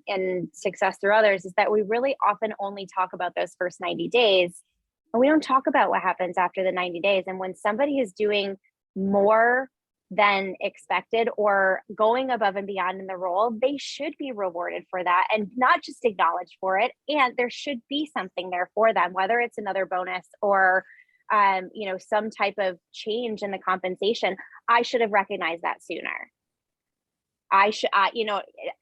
and success through others, is that we really often only talk about those first 90 days. And we don't talk about what happens after the 90 days. And when somebody is doing more than expected or going above and beyond in the role, they should be rewarded for that and not just acknowledged for it. And there should be something there for them, whether it's another bonus or some type of change in the compensation. I should have recognized that sooner.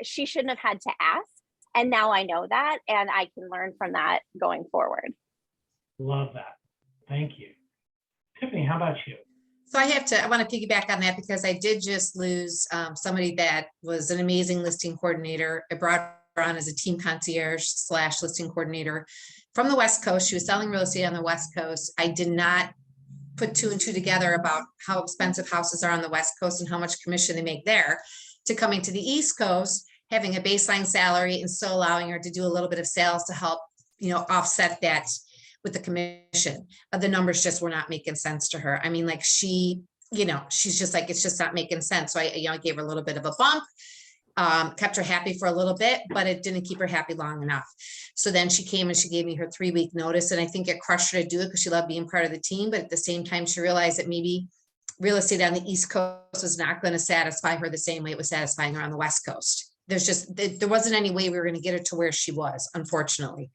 She shouldn't have had to ask. And now I know that, and I can learn from that going forward. Love that. Thank you. Tiffany, how about you? So I want to piggyback on that because I did just lose somebody that was an amazing listing coordinator. I brought her on as a team concierge / listing coordinator from the West Coast. She was selling real estate on the West Coast. I did not put 2 and 2 together about how expensive houses are on the West Coast and how much commission they make there, to coming to the East Coast, having a baseline salary and still allowing her to do a little bit of sales to help, offset that with the commission. The numbers just were not making sense to her. I mean, like she's just like, it's just not making sense. So I gave her a little bit of a bump, kept her happy for a little bit, but it didn't keep her happy long enough. So then she came and she gave me her 3-week notice. And I think it crushed her to do it because she loved being part of the team. But at the same time, she realized that maybe real estate on the East Coast was not going to satisfy her the same way it was satisfying her on the West Coast. There wasn't any way we were going to get her to where she was, unfortunately.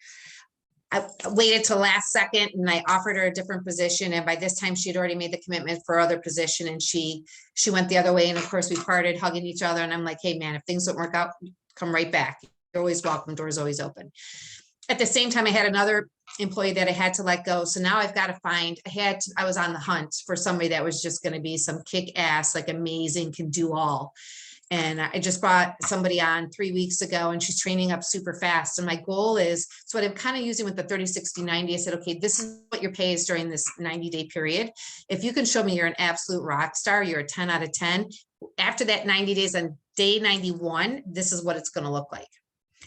I waited till last second and I offered her a different position. And by this time she had already made the commitment for other position, and she went the other way. And of course we parted hugging each other. And I'm like, hey man, if things don't work out, come right back. You're always welcome. Doors always open. At the same time, I had another employee that I had to let go. So now I've got to I was on the hunt for somebody that was just going to be some kick ass, like amazing, can do all. And I just brought somebody on 3 weeks ago and she's training up super fast. And my goal is, so what I'm kind of using with the 30, 60, 90, I said, okay, this is what your pay is during this 90-day period. If you can show me you're an absolute rock star, you're a 10 out of 10. After that 90 days on day 91, this is what it's going to look like.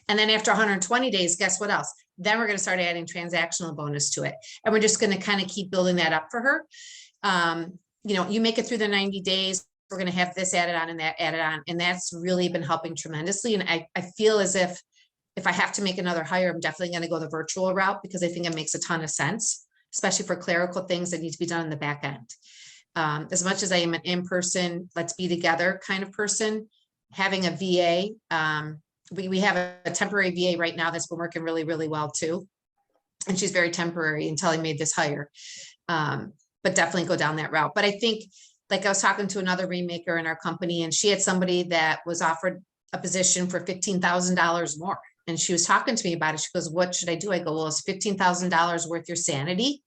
And then after 120 days, guess what else? Then we're going to start adding transactional bonus to it. And we're just going to kind of keep building that up for her. You make it through the 90 days. We're going to have this added on and that added on. And that's really been helping tremendously. And I feel as if I have to make another hire, I'm definitely going to go the virtual route because I think it makes a ton of sense, especially for clerical things that need to be done in the back end. As much as I am an in-person, let's be together kind of person, having a VA, we have a temporary VA right now that's been working really, really well too. And she's very temporary until I made this hire, but definitely go down that route. But I think, like I was talking to another remaker in our company and she had somebody that was offered a position for $15,000 more. And she was talking to me about it. She goes, what should I do? I go, well, is $15,000 worth your sanity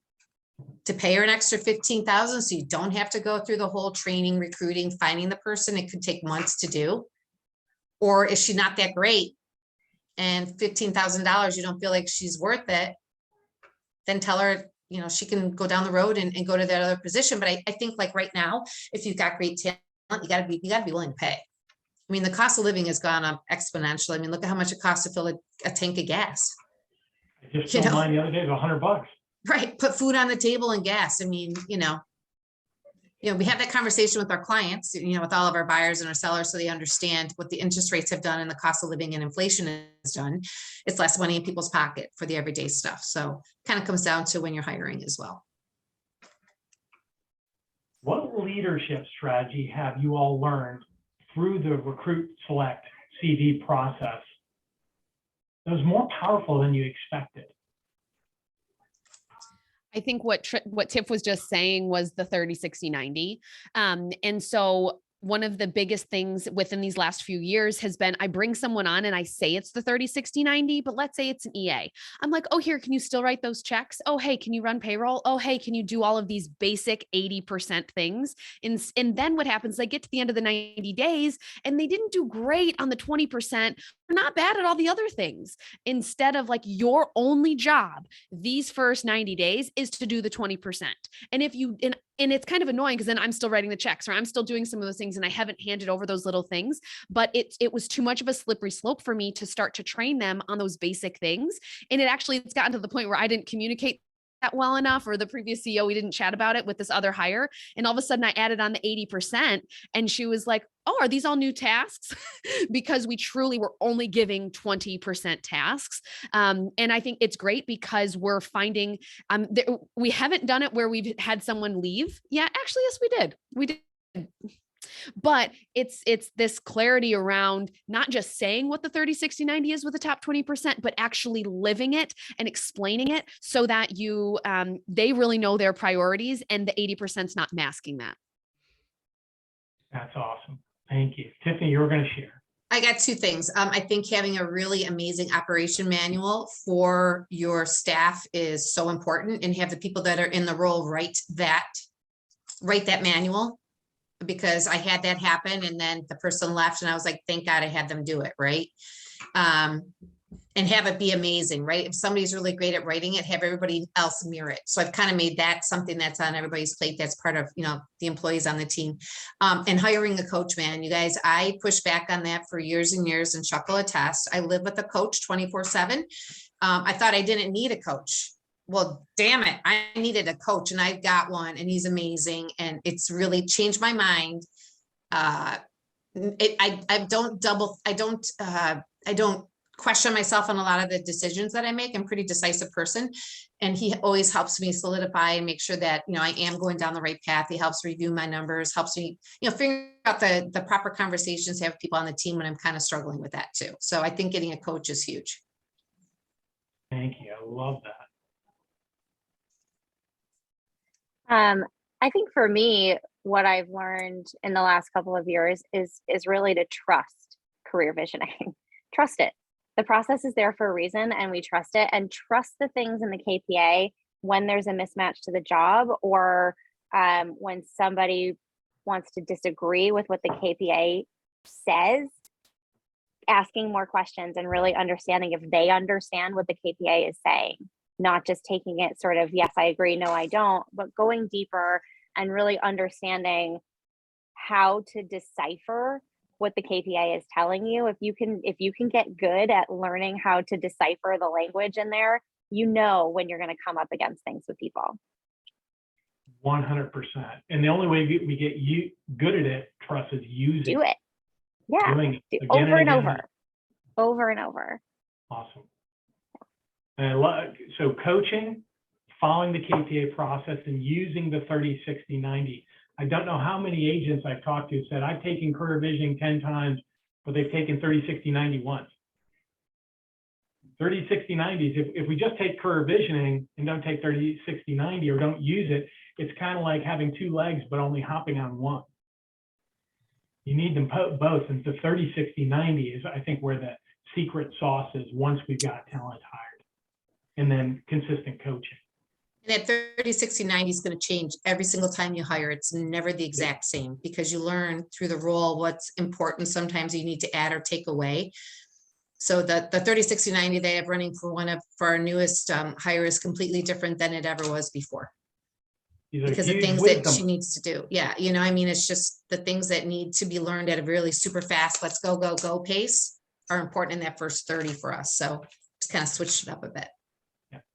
to pay her an extra $15,000 so you don't have to go through the whole training, recruiting, finding the person? It could take months to do. Or is she not that great and $15,000, you don't feel like she's worth it? Then tell her, she can go down the road and go to that other position. But I think like right now, if you've got great talent, you gotta be willing to pay. I mean, the cost of living has gone up exponentially. I mean, look at how much it costs to fill a tank of gas. I just filled mine the other day, $100. Right. Put food on the table and gas. I mean, we have that conversation with our clients, with all of our buyers and our sellers, so they understand what the interest rates have done and the cost of living and inflation has done. It's less money in people's pocket for the everyday stuff. So kind of comes down to when you're hiring as well. What leadership strategy have you all learned through the recruit select CV process that was more powerful than you expected? I think what Tiff was just saying was the 30, 60, 90. And so one of the biggest things within these last few years has been, I bring someone on and I say it's the 30, 60, 90, but let's say it's an EA. I'm like, oh, here, can you still write those checks? Oh, hey, can you run payroll? Oh, hey, can you do all of these basic 80% things? And then what happens, they get to the end of the 90 days and they didn't do great on the 20%. They're not bad at all the other things. Instead of like your only job these first 90 days is to do the 20%. And if you, and it's kind of annoying because then I'm still writing the checks or I'm still doing some of those things and I haven't handed over those little things, but it was too much of a slippery slope for me to start to train them on those basic things. And it's gotten to the point where I didn't communicate that well enough, or the previous CEO, we didn't chat about it with this other hire. And all of a sudden I added on the 80% and she was like, oh, are these all new tasks? Because we truly were only giving 20% tasks. And I think it's great because we're finding, we haven't done it where we've had someone leave. Yeah, actually, yes, we did. We did. But it's this clarity around not just saying what the 30, 60, 90 is with the top 20%, but actually living it and explaining it so that they really know their priorities and the 80% is not masking that. That's awesome. Thank you. Tiffany, you were going to share. I got two things. I think having a really amazing operation manual for your staff is so important, and have the people that are in the role write that manual, because I had that happen and then the person left and I was like, thank God I had them do it. Right. And have it be amazing, right? If somebody's really great at writing it, have everybody else mirror it. So I've kind of made that something that's on everybody's plate. That's part of, the employees on the team. And hiring a coach, man, you guys, I pushed back on that for years and years, and Chuckle attest. I live with a coach 24/7. I thought I didn't need a coach. Well, damn it, I needed a coach, and I've got one, and he's amazing. And it's really changed my mind. I don't question myself on a lot of the decisions that I make. I'm a pretty decisive person, and he always helps me solidify and make sure that, I am going down the right path. He helps review my numbers, helps me, figure out the proper conversations to have people on the team when I'm kind of struggling with that too. So I think getting a coach is huge. Thank you. I love that. I think for me, what I've learned in the last couple of years is really to trust career visioning. Trust it. The process is there for a reason, and we trust it, and trust the things in the KPA when there's a mismatch to the job, or when somebody wants to disagree with what the KPA says, asking more questions and really understanding if they understand what the KPA is saying, not just taking it sort of, yes, I agree, no, I don't, but going deeper and really understanding how to decipher what the KPA is telling you. If you can get good at learning how to decipher the language in there, when you're going to come up against things with people. 100%. And the only way we get good at it, trust, is using Do it. Yeah. Doing it again over and again. over and over. Awesome. And so coaching, following the KPA process, and using the 30, 60, 90. I don't know how many agents I've talked to said, I've taken career visioning 10 times, but they've taken 30, 60, 90 once. 30, 60, 90s, if we just take career visioning and don't take 30, 60, 90, or don't use it, it's kind of like having two legs, but only hopping on one. You need them both. And the 30, 60, 90 is, I think, where the secret sauce is once we've got talent hired, and then consistent coaching. And that 30, 60, 90 is going to change every single time you hire. It's never the exact same, because you learn through the role what's important. Sometimes you need to add or take away. So the 30, 60, 90 they have running for our newest hire is completely different than it ever was before. Because the things that she needs to do. Yeah. It's just the things that need to be learned at a really super fast, let's go, go, go pace are important in that first 30 for us. So just kind of switched it up a bit.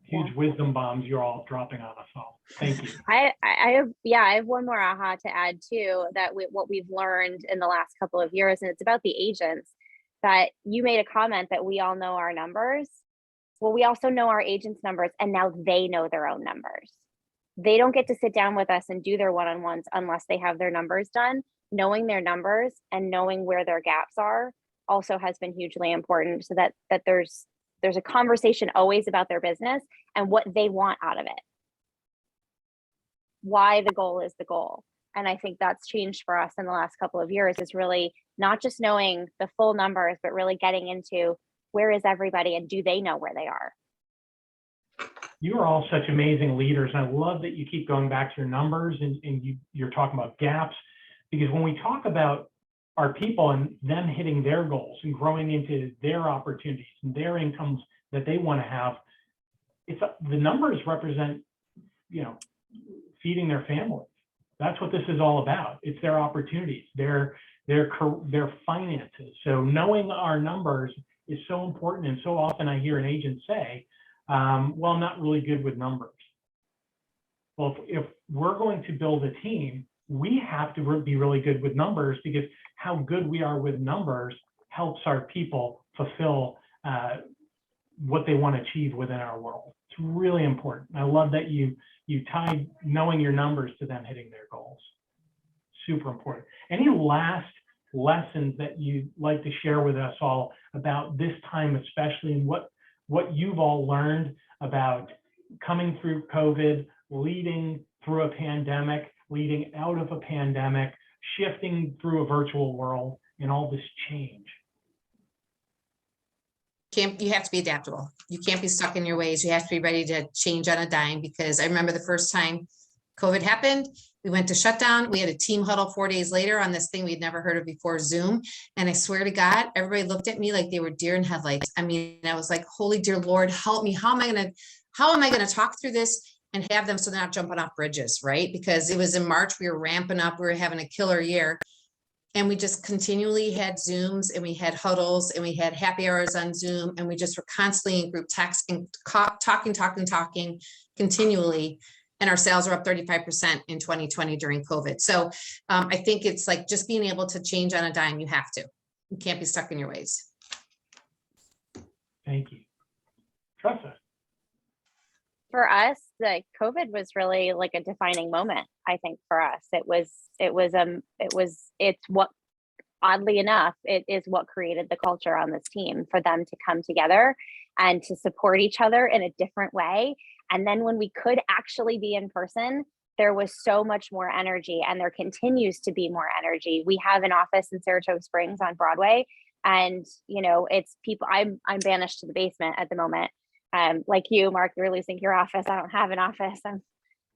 Huge wisdom bombs you're all dropping on us all. Thank you. I have one more aha to add too, that what we've learned in the last couple of years, and it's about the agents, that you made a comment that we all know our numbers. Well, we also know our agents' numbers, and now they know their own numbers. They don't get to sit down with us and do their one-on-ones unless they have their numbers done. Knowing their numbers and knowing where their gaps are also has been hugely important, so that there's a conversation always about their business and what they want out of it. why the goal is the goal. And I think that's changed for us in the last couple of years, is really not just knowing the full numbers, but really getting into where is everybody and do they know where they are? You are all such amazing leaders. And I love that you keep going back to your numbers and you're talking about gaps, because when we talk about our people and them hitting their goals and growing into their opportunities and their incomes that they want to have, the numbers represent, feeding their families. That's what this is all about. It's their opportunities, their finances. So knowing our numbers is so important. And so often I hear an agent say, well, I'm not really good with numbers. Well, if we're going to build a team, we have to be really good with numbers, because how good we are with numbers helps our people fulfill what they want to achieve within our world. It's really important. I love that you tied knowing your numbers to them hitting their goals. Super important. Any last lessons that you'd like to share with us all about this time, especially, and what you've all learned about coming through COVID, leading through a pandemic, leading out of a pandemic, shifting through a virtual world, and all this change? You have to be adaptable. You can't be stuck in your ways. You have to be ready to change on a dime, because I remember the first time COVID happened, we went to shutdown. We had a team huddle 4 days later on this thing we'd never heard of before, Zoom. And I swear to God, everybody looked at me like they were deer in headlights. I mean, I was like, holy dear Lord, help me. How am I going to talk through this and have them so they're not jumping off bridges, right? Because it was in March, we were ramping up, we were having a killer year. And we just continually had Zooms, and we had huddles, and we had happy hours on Zoom, and we just were constantly in group texting, talking continually. And our sales are up 35% in 2020 during COVID. So I think it's like just being able to change on a dime. You have to. You can't be stuck in your ways. Thank you. TERRESSA. For us, the COVID was really like a defining moment. I think for us, it's what, oddly enough, it is what created the culture on this team, for them to come together and to support each other in a different way. And then when we could actually be in person, there was so much more energy, and there continues to be more energy. We have an office in Saratoga Springs on Broadway, and it's people. I'm banished to the basement at the moment. Like you, Marc, you're losing your office. I don't have an office. I'm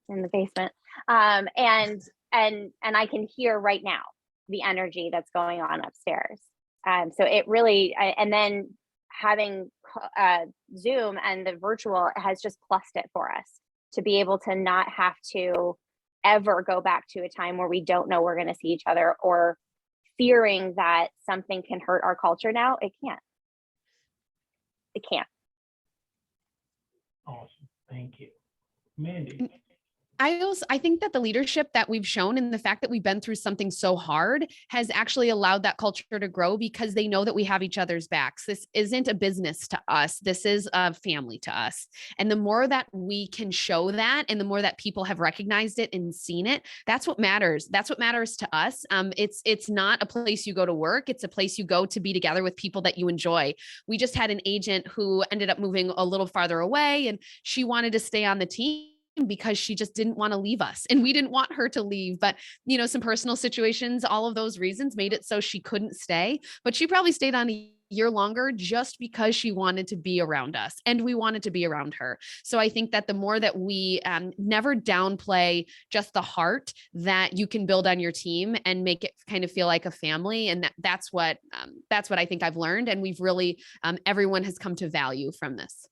in the basement. And I can hear right now the energy that's going on upstairs. So it really, and then having Zoom and the virtual has just plussed it for us to be able to not have to ever go back to a time where we don't know we're going to see each other, or fearing that something can hurt our culture. Now it can't. It can't. Awesome. Thank you. Mandy. I think that the leadership that we've shown, and the fact that we've been through something so hard, has actually allowed that culture to grow, because they know that we have each other's backs. This isn't a business to us. This is a family to us. And the more that we can show that, and the more that people have recognized it and seen it, that's what matters. That's what matters to us. It's not a place you go to work. It's a place you go to be together with people that you enjoy. We just had an agent who ended up moving a little farther away, and she wanted to stay on the team because she just didn't want to leave us, and we didn't want her to leave. But some personal situations, all of those reasons made it so she couldn't stay, but she probably stayed on a year longer just because she wanted to be around us, and we wanted to be around her. So I think that the more that we never downplay just the heart that you can build on your team and make it kind of feel like a family. And that's what I think I've learned. And we've really, everyone has come to value from this.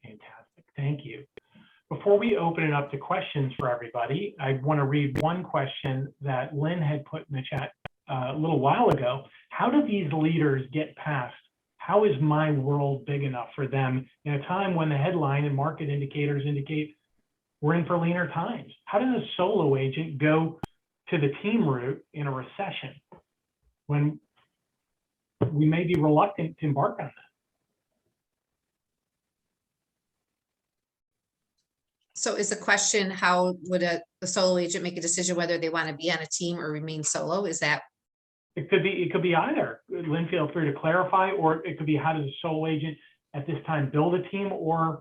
Fantastic. Thank you. Before we open it up to questions for everybody, I want to read one question that Lynn had put in the chat a little while ago. How do these leaders get past, how is my world big enough for them in a time when the headline and market indicators indicate we're in for leaner times? How does a solo agent go to the team route in a recession when we may be reluctant to embark on that? So is the question, how would a solo agent make a decision whether they want to be on a team or remain solo? Is that? It could be either. Lynn, feel free to clarify, or it could be, how does a solo agent at this time build a team, or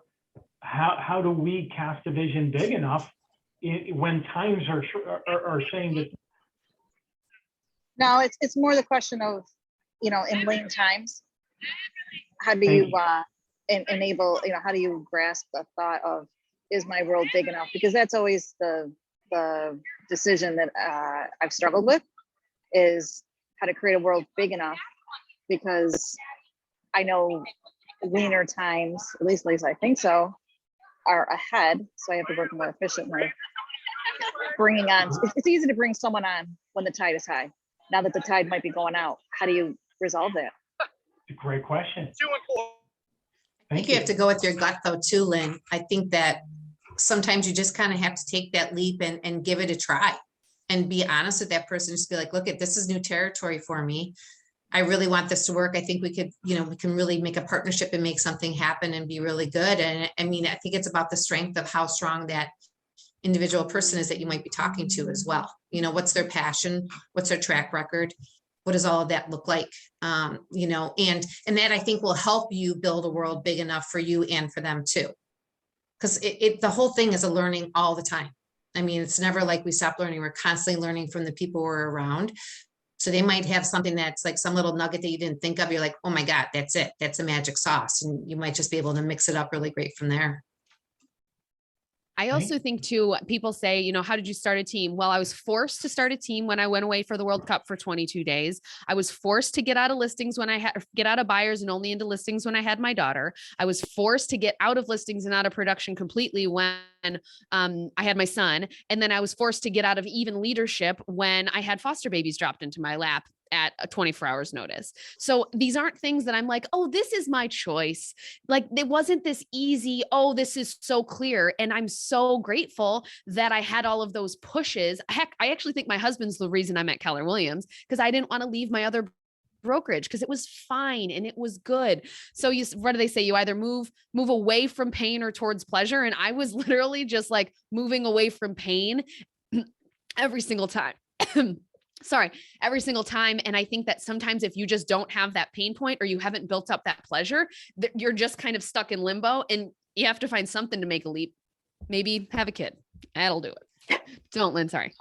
how do we cast a vision big enough when times are saying that. No, it's more the question of, you know, in lean times, how do Thank you enable, you know, how do you grasp the thought of, is my world big enough? Because that's always the decision that I've struggled with, is how to create a world big enough, because I know leaner times, at least I think so, are ahead. So I have to work more efficiently. Bringing on, it's easy to bring someone on when the tide is high. Now that the tide might be going out, how do you resolve that? It's a great question. I think you have to go with your gut though too, Lynn. I think that sometimes you just kind of have to take that leap and give it a try and be honest with that person. Just be like, look, this is new territory for me. I really want this to work. I think we could, you know, we can really make a partnership and make something happen and be really good. And I mean, I think it's about the strength of how strong that individual person is that you might be talking to as well. You know, what's their passion? What's their track record? What does all of that look like? You know, and that I think will help you build a world big enough for you and for them too. Because the whole thing is a learning all the time. I mean, it's never like we stop learning. We're constantly learning from the people we're around. So they might have something that's like some little nugget that you didn't think of. You're like, oh my God, that's it. That's a magic sauce. And you might just be able to mix it up really great from there. I also think too, people say, you know, how did you start a team? Well, I was forced to start a team when I went away for the World Cup for 22 days. I was forced to get out of listings when get out of buyers and only into listings when I had my daughter. I was forced to get out of listings and out of production completely when I had my son. And then I was forced to get out of even leadership when I had foster babies dropped into my lap at a 24 hours notice. So these aren't things that I'm like, oh, this is my choice. Like it wasn't this easy. Oh, this is so clear. And I'm so grateful that I had all of those pushes. Heck, I actually think my husband's the reason I'm at Keller Williams, because I didn't want to leave my other brokerage because it was fine and it was good. So what do they say? You either move away from pain or towards pleasure. And I was literally just like moving away from pain every single time. Sorry, every single time. And I think that sometimes if you just don't have that pain point or you haven't built up that pleasure, you're just kind of stuck in limbo and you have to find something to make a leap. Maybe have a kid. That'll do it. Don't, Lynn, sorry.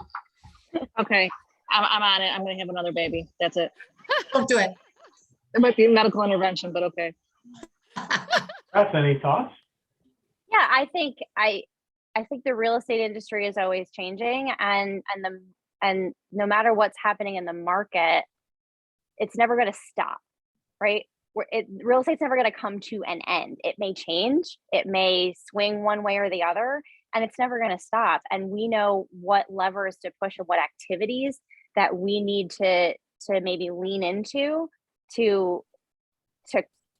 Okay, I'm on it. I'm going to have another baby. That's it. Don't do it. There might be a medical intervention, but okay. Beth, any thoughts? Yeah, I think the real estate industry is always changing, and no matter what's happening in the market, it's never going to stop, right? Real estate's never going to come to an end. It may change, it may swing one way or the other, and it's never going to stop. And we know what levers to push and what activities that we need to maybe lean into to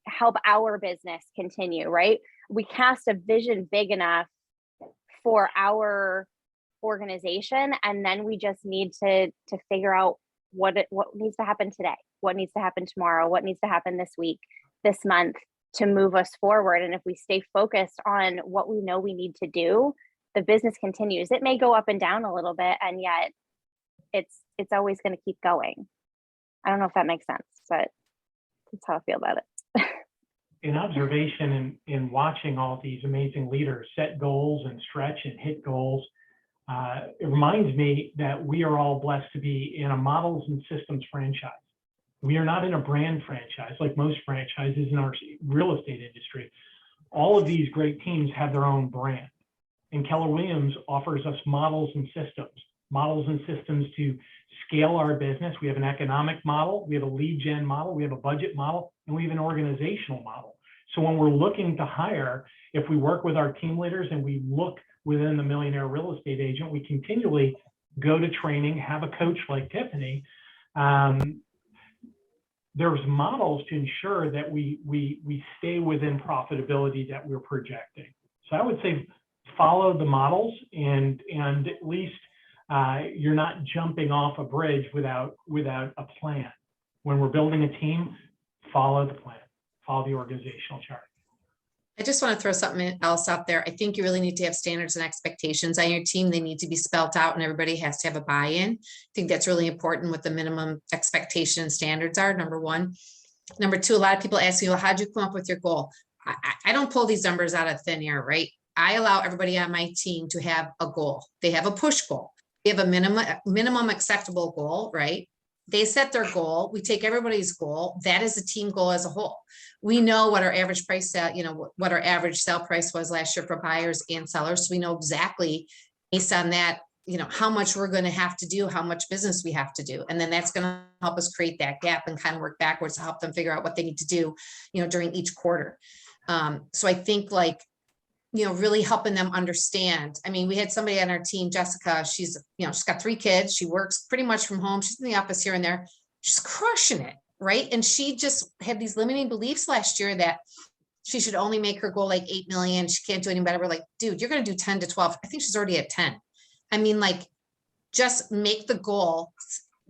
help our business continue, right? We cast a vision big enough for our organization, and then we just need to figure out what needs to happen today, what needs to happen tomorrow, what needs to happen this week, this month, to move us forward. And if we stay focused on what we know we need to do, the business continues. It may go up and down a little bit, and yet it's always going to keep going. I don't know if that makes sense, but that's how I feel about it. In observation in watching all these amazing leaders set goals and stretch and hit goals, it reminds me that we are all blessed to be in a models and systems franchise. We are not in a brand franchise like most franchises in our real estate industry. All of these great teams have their own brand. And Keller Williams offers us models and systems to scale our business. We have an economic model, we have a lead gen model, we have a budget model, and we have an organizational model. So when we're looking to hire, if we work with our team leaders and we look within the Millionaire Real Estate Agent, we continually go to training, have a coach like Tiffany. There's models to ensure that we stay within profitability that we're projecting. So I would say follow the models, and at least you're not jumping off a bridge without a plan. When we're building a team, follow the plan, follow the organizational chart. I just want to throw something else out there. I think you really need to have standards and expectations on your team. They need to be spelled out and everybody has to have a buy-in. I think that's really important what the minimum expectation and standards are, number one. Number two, a lot of people ask me, well, how'd you come up with your goal? I don't pull these numbers out of thin air, right? I allow everybody on my team to have a goal. They have a push goal. We have a minimum acceptable goal, right? They set their goal. We take everybody's goal. That is a team goal as a whole. We know what our average price, what our average sale price was last year for buyers and sellers. So we know exactly based on that, how much we're going to have to do, how much business we have to do. And then that's going to help us create that gap and kind of work backwards to help them figure out what they need to do, during each quarter. So I think really helping them understand. I mean, we had somebody on our team, Jessica, she's got 3 kids. She works pretty much from home. She's in the office here and there. She's crushing it. Right. And she just had these limiting beliefs last year that she should only make her goal like 8 million. She can't do any better. We're like, dude, you're going to do 10 to 12. I think she's already at 10. I mean, just make the goal,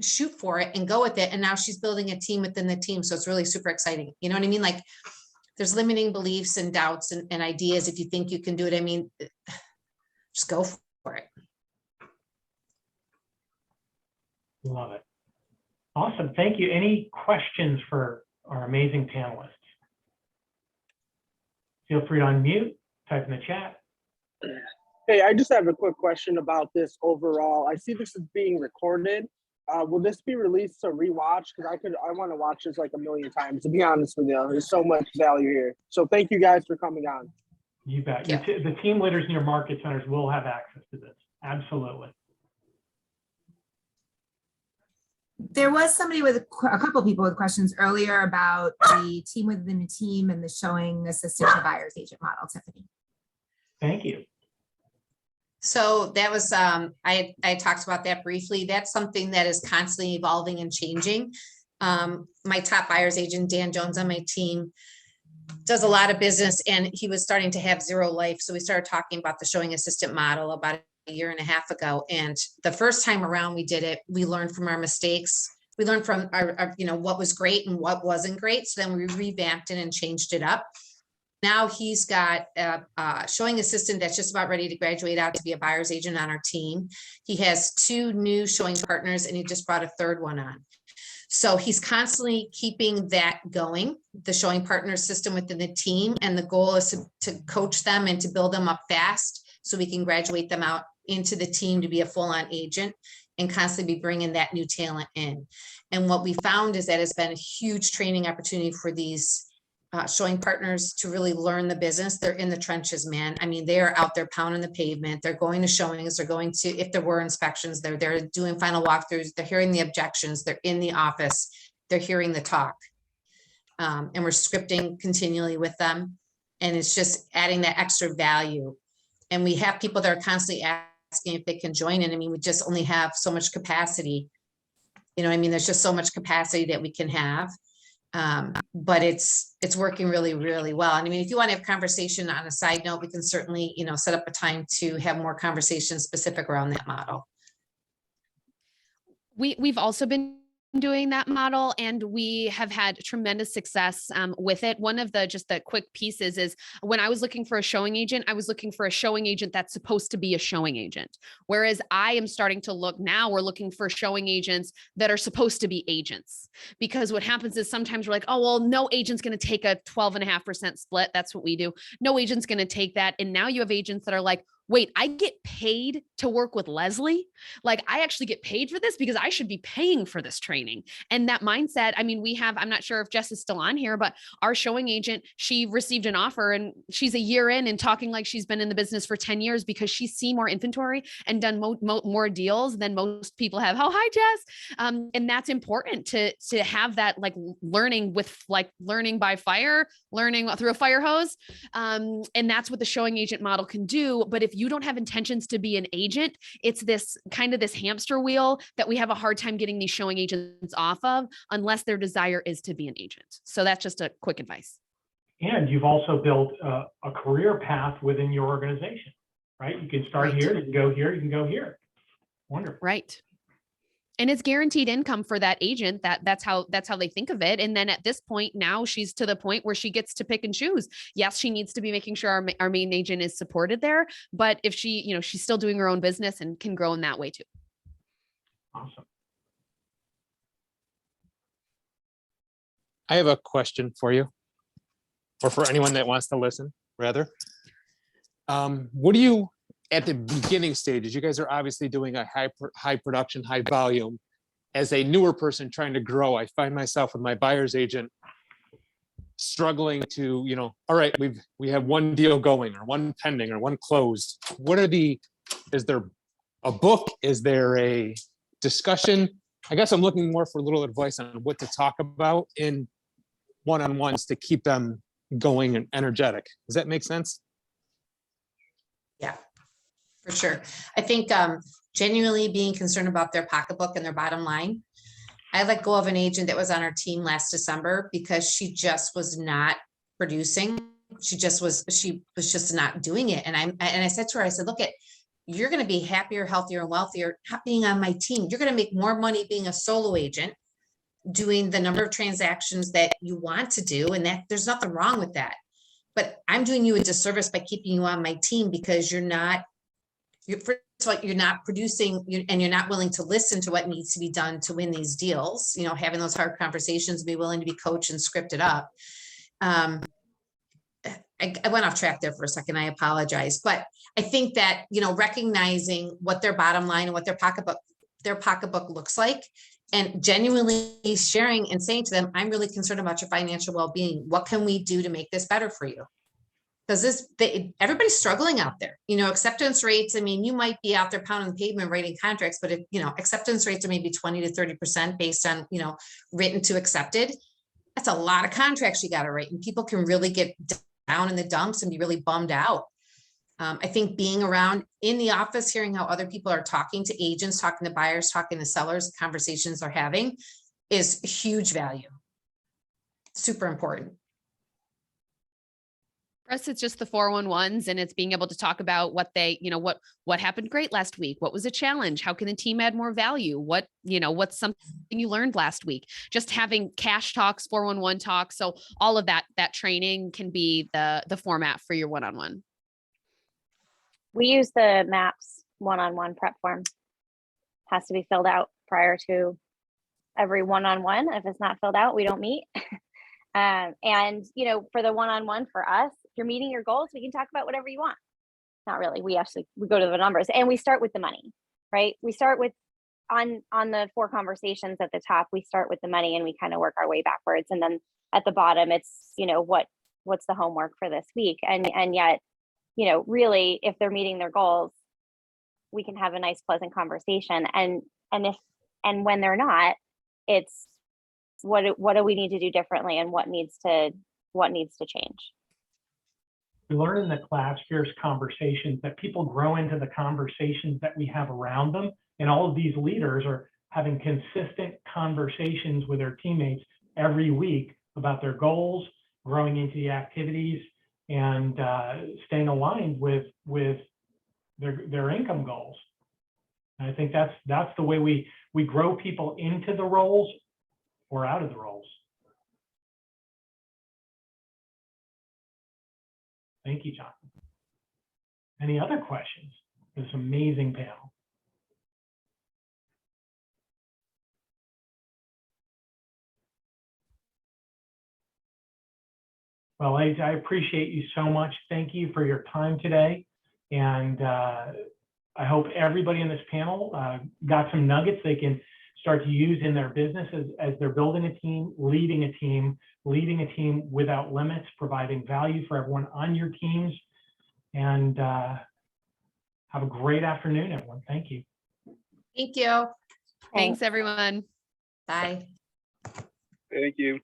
shoot for it and go with it. And now she's building a team within the team. So it's really super exciting. You know what I mean? There's limiting beliefs and doubts and ideas. If you think you can do it, I mean, just go for it. Love it. Awesome. Thank you. Any questions for our amazing panelists? Feel free to unmute, type in the chat. Hey, I just have a quick question about this overall. I see this is being recorded. Will this be released to rewatch? Because I want to watch this like a million times, to be honest with you. There's so much value here. So thank you guys for coming on. You bet. Yeah. The team leaders in your market centers will have access to this. Absolutely. There was somebody with a couple people with questions earlier about the team within the team and the showing assistant to buyer's agent model, Tiffany. Thank you. So that was, I talked about that briefly. That's something that is constantly evolving and changing. My top buyer's agent, Dan Jones on my team, does a lot of business and he was starting to have zero life. So we started talking about the showing assistant model about a year and a half ago. And the first time around we did it, we learned from our mistakes. We learned from our what was great and what wasn't great. So then we revamped it and changed it up. Now he's got a showing assistant that's just about ready to graduate out to be a buyer's agent on our team. He has 2 new showing partners and he just brought a 3rd one on. So he's constantly keeping that going, the showing partner system within the team. And the goal is to coach them and to build them up fast so we can graduate them out into the team to be a full-on agent and constantly be bringing that new talent in. And what we found is that it's been a huge training opportunity for these showing partners to really learn the business. They're in the trenches, man. I mean, they are out there pounding the pavement. They're going to showings. They're going to, if there were inspections, they're doing final walkthroughs. They're hearing the objections. They're in the office. They're hearing the talk. And we're scripting continually with them. And it's just adding that extra value. And we have people that are constantly asking if they can join in. I mean, we just only have so much capacity. You know, I mean, there's just so much capacity that we can have. But it's working really, really well. And I mean, if you want to have conversation on a side note, we can certainly, set up a time to have more conversations specific around that model. We've also been doing that model and we have had tremendous success with it. One of the quick pieces is when I was looking for a showing agent, I was looking for a showing agent that's supposed to be a showing agent. Whereas I am starting to look now, we're looking for showing agents that are supposed to be agents. Because what happens is sometimes we're like, oh, well, no agent's going to take a 12.5% split. That's what we do. No agent's going to take that. And now you have agents that are like, wait, I get paid to work with Leslie. Like I actually get paid for this because I should be paying for this training. And that mindset, I mean, I'm not sure if Jess is still on here, but our showing agent, she received an offer and she's a year in and talking like she's been in the business for 10 years because she's seen more inventory and done more deals than most people have. Oh, hi, Jess. And that's important to have that learning by fire, learning through a fire hose. And that's what the showing agent model can do. But if you don't have intentions to be an agent, it's this hamster wheel that we have a hard time getting these showing agents off of unless their desire is to be an agent. So that's just a quick advice. And you've also built a career path within your organization, right? You can start here, you can go here, you can go here. Wonderful. Right. And it's guaranteed income for that agent. That's how they think of it. And then at this point, now she's to the point where she gets to pick and choose. Yes, she needs to be making sure our main agent is supported there. But if she's still doing her own business and can grow in that way too. Awesome. I have a question for you, or for anyone that wants to listen, rather. What do you, at the beginning stages, you guys are obviously doing a high production, high volume. As a newer person trying to grow, I find myself with my buyer's agent struggling to, all right, we have one deal going or one pending or one closed. Is there a book? Is there a discussion? I guess I'm looking more for a little advice on what to talk about in one-on-ones to keep them going and energetic. Does that make sense? Yeah, for sure. I think genuinely being concerned about their pocketbook and their bottom line. I let go of an agent that was on our team last December because she just was not producing. She was just not doing it. And I said to her, I said, look, you're going to be happier, healthier, and wealthier not being on my team. You're going to make more money being a solo agent, doing the number of transactions that you want to do. And that there's nothing wrong with that. But I'm doing you a disservice by keeping you on my team because you're not producing and you're not willing to listen to what needs to be done to win these deals, having those hard conversations, be willing to be coached and scripted up. I went off track there for a second. I apologize. But I think that, recognizing what their bottom line and what their pocketbook looks like, and genuinely sharing and saying to them, I'm really concerned about your financial well-being. What can we do to make this better for you? Because everybody's struggling out there. Acceptance rates, you might be out there pounding the pavement writing contracts, but if, acceptance rates are maybe 20 to 30% based on, written to accepted. That's a lot of contracts you got to write, and people can really get down in the dumps and be really bummed out. I think being around in the office, hearing how other people are talking to agents, talking to buyers, talking to sellers, conversations they're having is huge value. Super important. For us, it's just the 411s, and it's being able to talk about what they, what happened great last week. What was a challenge? How can the team add more value? What's something you learned last week? Just having cash talks, 411 talks. So all of that training can be the format for your one-on-one. We use the MAPS one-on-one prep form. Has to be filled out prior to every one-on-one. If it's not filled out, we don't meet. And for the one-on-one for us, if you're meeting your goals, we can talk about whatever you want. Not really. We go to the numbers, and we start with the money, right? We start with on the 4 conversations at the top, we start with the money and we kind of work our way backwards. And then at the bottom, it's, what's the homework for this week? And yet, really, if they're meeting their goals, we can have a nice, pleasant conversation. And when they're not, it's what do we need to do differently, and what needs to change. We learn in the class fierce conversations that people grow into the conversations that we have around them. And all of these leaders are having consistent conversations with their teammates every week about their goals, growing into the activities, and staying aligned with their income goals. And I think that's the way we grow people into the roles or out of the roles. Thank you, John. Any other questions? This amazing panel. Well, I appreciate you so much. Thank you for your time today. And I hope everybody in this panel got some nuggets they can start to use in their business as they're building a team, leading a team without limits, providing value for everyone on your teams. And have a great afternoon, everyone. Thank you. Thank you. Thanks, everyone. Bye. Thank you.